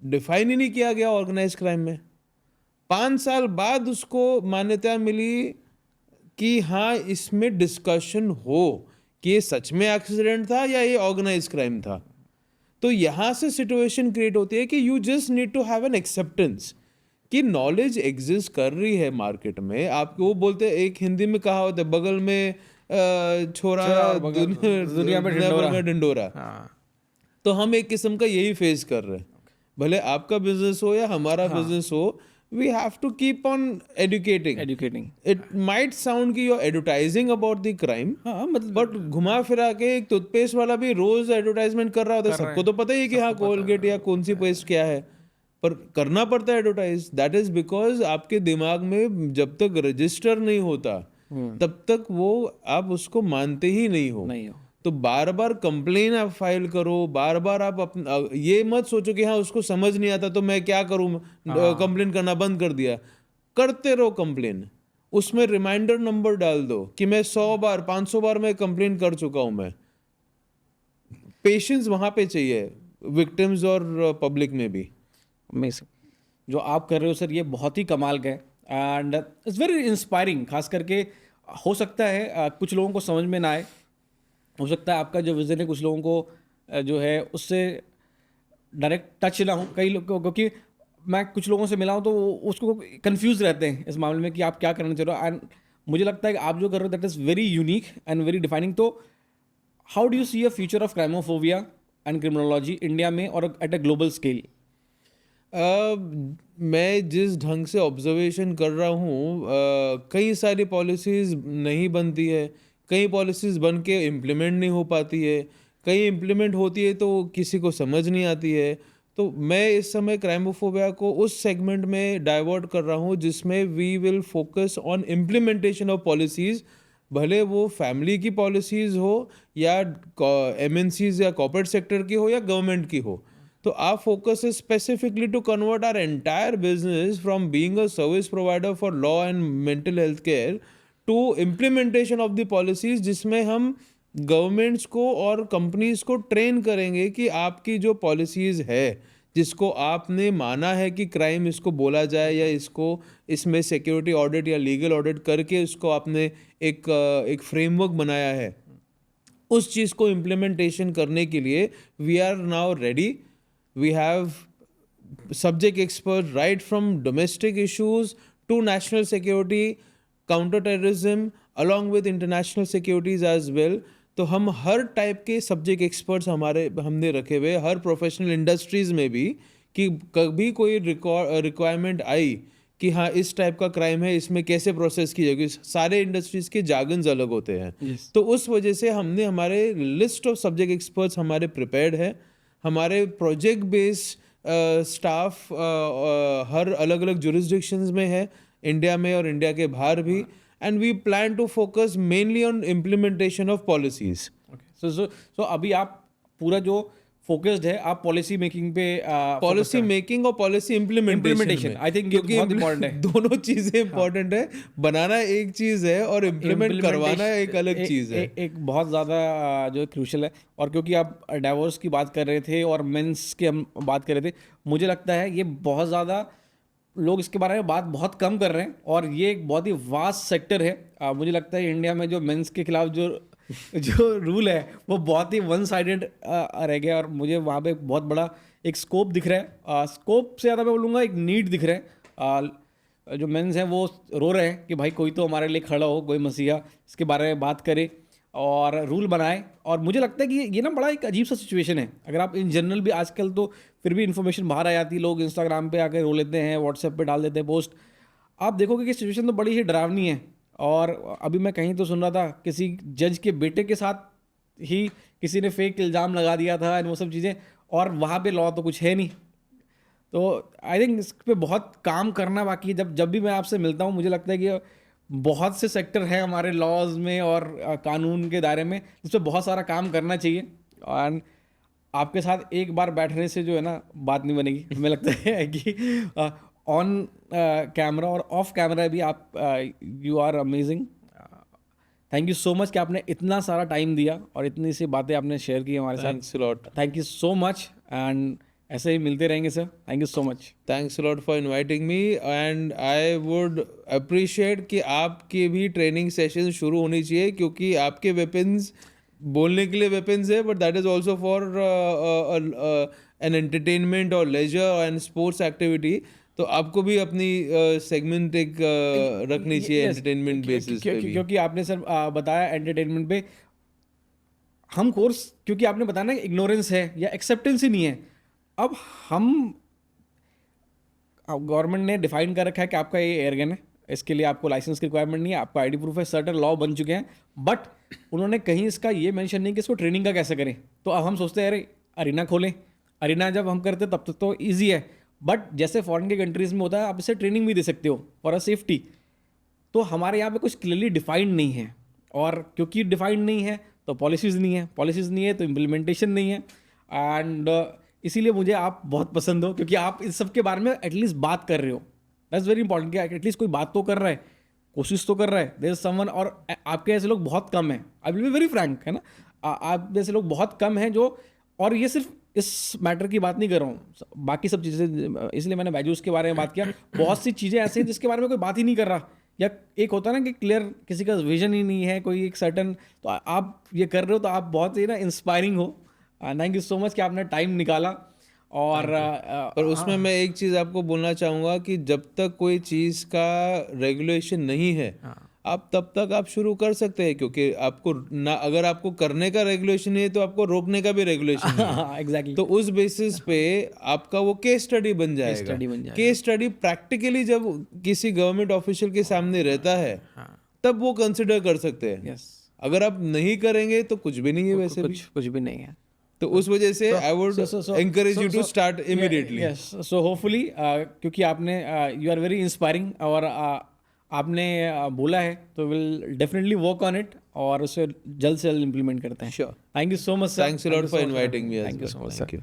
डिफाइन ही नहीं किया गया ऑर्गेनाइज क्राइम में। 5 साल बाद उसको मान्यता मिली कि हाँ इसमें डिस्कशन हो कि ये सच में एक्सीडेंट था या ये ऑर्गेनाइज क्राइम था। तो यहाँ से सिचुएशन क्रिएट होती है कि you just need to have an acceptance कि नॉलेज एग्जिस्ट कर रही है मार्केट में। आपको वो बोलते हैं, एक हिंदी में कहा होता है, बगल में छोरा दुनिया में ढिंडोरा। तो हम एक किस्म का यही फेस कर रहे हैं। भले आपका बिजनेस हो या हमारा बिजनेस हो, we have to keep on educating. It might sound कि you're advertising about the crime, but घुमा फिरा के एक टूथपेस्ट वाला भी रोज एडवर्टाइजमेंट कर रहा होता है। सबको तो पता ही है कि हाँ कोलगेट या कौन सी पेस्ट क्या है, पर करना पड़ता है एडवर्टाइज। दैट इज बिकॉज आपके दिमाग में जब तक रजिस्टर नहीं होता तब तक वो आप उसको मानते ही नहीं हो। तो बार बार कंप्लेन आप फाइल करो, बार बार आप ये मत सोचो कि हाँ उसको समझ नहीं आता तो मैं क्या करूँ, कंप्लेन करना बंद कर दिया। करते रहो कंप्लेन, उसमें रिमाइंडर नंबर डाल दो कि मैं 100 बार 500 बार मैं कंप्लेन कर चुका हूं। मैं पेशेंस वहां पे चाहिए, विक्टिम्स और पब्लिक में भी। जो आप कर रहे हो सर ये बहुत ही कमाल का है एंड इट्स वेरी इंस्पायरिंग। खास करके हो सकता है कुछ लोगों को समझ में ना आए, हो सकता है आपका जो विज़न है कुछ लोगों को जो है उससे डायरेक्ट टच ना हो कई लोग को, क्योंकि मैं कुछ लोगों से मिला हूँ तो वो उसको कंफ्यूज रहते हैं इस मामले में कि आप क्या करना चाह रहे हो, एंड मुझे लगता है कि आप जो कर रहे हो that is very unique and very defining. तो how do you see a future of Crimophobia and criminology India में और एट अ ग्लोबल स्केल? मैं जिस ढंग से ऑब्जर्वेशन कर रहा हूँ, कई सारी पॉलिसीज़ नहीं बनती है, कई पॉलिसीज़ बन के इम्प्लीमेंट नहीं हो पाती है, कई इम्प्लीमेंट होती है तो किसी को समझ नहीं आती है. तो मैं इस समय क्राइमोफोबिया को उस सेगमेंट में डाइवर्ट कर रहा हूँ जिसमें we will focus on implementation of policies, भले वो फैमिली की पॉलिसीज़ हो या एमएनसीज या कॉर्पोरेट सेक्टर की हो या गवर्नमेंट की हो. तो our focus is specifically to convert our entire business from being a service provider for law and mental health care to implementation of the policies, जिसमें हम गवर्नमेंट्स को और कंपनीज को ट्रेन करेंगे कि आपकी जो पॉलिसीज़ है जिसको आपने माना है कि क्राइम इसको बोला जाए या इसको इसमें सिक्योरिटी ऑडिट या लीगल ऑडिट करके इसको आपने एक फ्रेमवर्क बनाया है, उस चीज़ को इम्प्लीमेंटेशन करने के लिए we are now ready. We have subject experts right from domestic issues to national security, counter-terrorism, along with international securities as well. तो हम हर टाइप के सब्जेक्ट एक्सपर्ट्स हमने रखे हुए हर प्रोफेशनल इंडस्ट्रीज़ में भी, कि कभी कोई रिक्वायरमेंट आई कि हाँ इस टाइप का क्राइम है, इसमें कैसे प्रोसेस की जाएगी. सारे इंडस्ट्रीज़ के जार्गन्स अलग होते हैं. तो उस वजह से हमने हमारे लिस्ट ऑफ सब्जेक्ट एक्सपर्ट्स हमारे प्रिपेयर्ड है. हमारे प्रोजेक्ट बेस्ड स्टाफ हर अलग अलग जुरिस्डिक्शंस में है, इंडिया में और इंडिया के बाहर भी. And we plan to focus mainly on implementation of policies. So अभी आप पूरा जो फोकस्ड है आप पॉलिसी मेकिंग पे, पॉलिसी मेकिंग और पॉलिसी इम्प्लीमेंटेशन, आई थिंक ये बहुत इंपॉर्टेंट है. दोनों चीजें इंपॉर्टेंट है. बनाना एक चीज है और इम्प्लीमेंट करवाना एक अलग चीज है. एक बहुत ज़्यादा जो क्रूशल है. और क्योंकि आप डाइवोर्स की बात कर रहे थे और मेंस की हम बात कर रहे थे, मुझे लगता है ये बहुत ज़्यादा लोग इसके बारे में बात बहुत कम कर रहे हैं और ये एक बहुत ही वास्ट सेक्टर है. मुझे लगता है इंडिया में जो मेंस के खिलाफ जो रूल है वो बहुत ही वन साइडेड रह गया और मुझे वहाँ पे बहुत बड़ा एक स्कोप दिख रहा है. स्कोप से ज़्यादा मैं बोलूँगा एक नीड दिख रहा है. जो मेंस हैं वो रो रहे हैं कि भाई कोई तो हमारे लिए खड़ा हो, कोई मसीहा इसके बारे में बात करे और रूल बनाए. और मुझे लगता है कि ये ना बड़ा एक अजीब सा सिचुएशन है. अगर आप इन जनरल भी आजकल तो फिर भी इन्फॉर्मेशन बाहर आ जाती है, लोग इंस्टाग्राम पे आकर रो लेते हैं, व्हाट्सएप पे डाल देते हैं पोस्ट. आप देखोगे कि सिचुएशन तो बड़ी ही डरावनी है. और अभी मैं कहीं तो सुन रहा था किसी जज के बेटे के साथ ही किसी ने फेक इल्ज़ाम लगा दिया था एंड वो सब चीज़ें, और वहाँ पे लॉ तो कुछ है नहीं. तो आई थिंक इस पे बहुत काम करना बाकी है. जब भी मैं आपसे मिलता हूँ मुझे लगता है कि बहुत से सेक्टर हैं हमारे लॉज में और कानून के दायरे में जिस पर बहुत सारा काम करना चाहिए. और आपके साथ एक बार बैठने से जो है ना बात नहीं बनेगी. हमें लगता है कि ऑन कैमरा और ऑफ कैमरा भी आप you are amazing. Thank you so much कि आपने इतना सारा टाइम दिया और इतनी सी बातें आपने शेयर की हमारे साथ. Thanks a lot. Thank you so much and ऐसे ही मिलते रहेंगे sir. Thank you so much. Thanks a lot for inviting me and I would appreciate कि आपके भी ट्रेनिंग सेशन शुरू होनी चाहिए, क्योंकि आपके वेपन्स बोलने के लिए वेपन्स है, but that is also for an entertainment और लेजर एंड स्पोर्ट्स एक्टिविटी. तो आपको भी अपनी सेगमेंट एक रखनी चाहिए एंटरटेनमेंट बेसिस पे भी. क्योंकि आपने सर बताया एंटरटेनमेंट पे हम कोर्स, क्योंकि आपने बताया ना इग्नोरेंस है या एक्सेप्टेंस ही नहीं है. अब हम गवर्नमेंट ने डिफाइन कर रखा है कि आपका ये एयरगन है, इसके लिए आपको लाइसेंस की रिक्वायरमेंट नहीं है, आपका आईडी प्रूफ है, सर्टेन लॉ बन चुके हैं, बट उन्होंने कहीं इसका ये मेंशन नहीं कि इसको ट्रेनिंग का कैसे करें. तो अब हम सोचते हैं अरे अरीना खोलें. अरीना जब हम करते तब तक तो ईजी है, बट जैसे फॉरेन के कंट्रीज़ में होता है आप इसे ट्रेनिंग भी दे सकते हो फॉर अ सेफ्टी. तो हमारे यहाँ पे कुछ क्लियरली डिफाइंड नहीं है, और क्योंकि डिफाइंड नहीं है तो पॉलिसीज़ नहीं है, पॉलिसीज़ नहीं है तो इम्प्लीमेंटेशन नहीं है. एंड इसीलिए मुझे आप बहुत पसंद हो, क्योंकि आप इस सब के बारे में एटलीस्ट बात कर रहे हो. दैट्स वेरी इंपॉर्टेंट कि एटलीस्ट कोई बात तो कर रहा है, कोशिश तो कर रहा है. देयर इज समवन, और आपके ऐसे लोग बहुत कम हैं. I will be very Frank, है ना, आप जैसे लोग बहुत कम हैं जो, और ये सिर्फ इस मैटर की बात नहीं कर रहा हूँ, बाकी सब चीज़ें, इसलिए मैंने वैल्यूज़ के बारे में बात किया. बहुत सी चीज़ें ऐसी हैं जिसके बारे में कोई बात ही नहीं कर रहा, या एक होता है ना कि क्लियर किसी का विजन ही नहीं है, कोई एक सर्टन, तो आप ये कर रहे हो तो आप बहुत ही ना इंस्पायरिंग हो. थैंक यू सो मच कि आपने टाइम निकाला. और पर उसमें मैं एक चीज आपको बोलना चाहूंगा कि जब तक कोई चीज का रेगुलेशन नहीं है आप तब तक आप शुरू कर सकते हैं, क्योंकि आपको ना, अगर आपको करने का रेगुलेशन है तो आपको रोकने का भी रेगुलेशन है। एग्जैक्टली। तो उस बेसिस पे आपका वो केस स्टडी बन जाएगा। केस स्टडी प्रैक्टिकली जब किसी गवर्नमेंट ऑफिशियल के सामने रहता है तब वो कंसिडर कर सकते हैं। अगर आप नहीं करेंगे तो कुछ भी नहीं है, वैसे कुछ भी नहीं है। तो उस वजह से I would encourage you to start immediately. Yes, so hopefully क्योंकि आपने यू आर वेरी इंस्पायरिंग और आपने बोला है तो will definitely work on it और उसे जल्द से जल्द इम्प्लीमेंट करते हैं। Sure. Thank you so much sir. Thanks a lot for inviting me. Thank you so much sir. Thank you.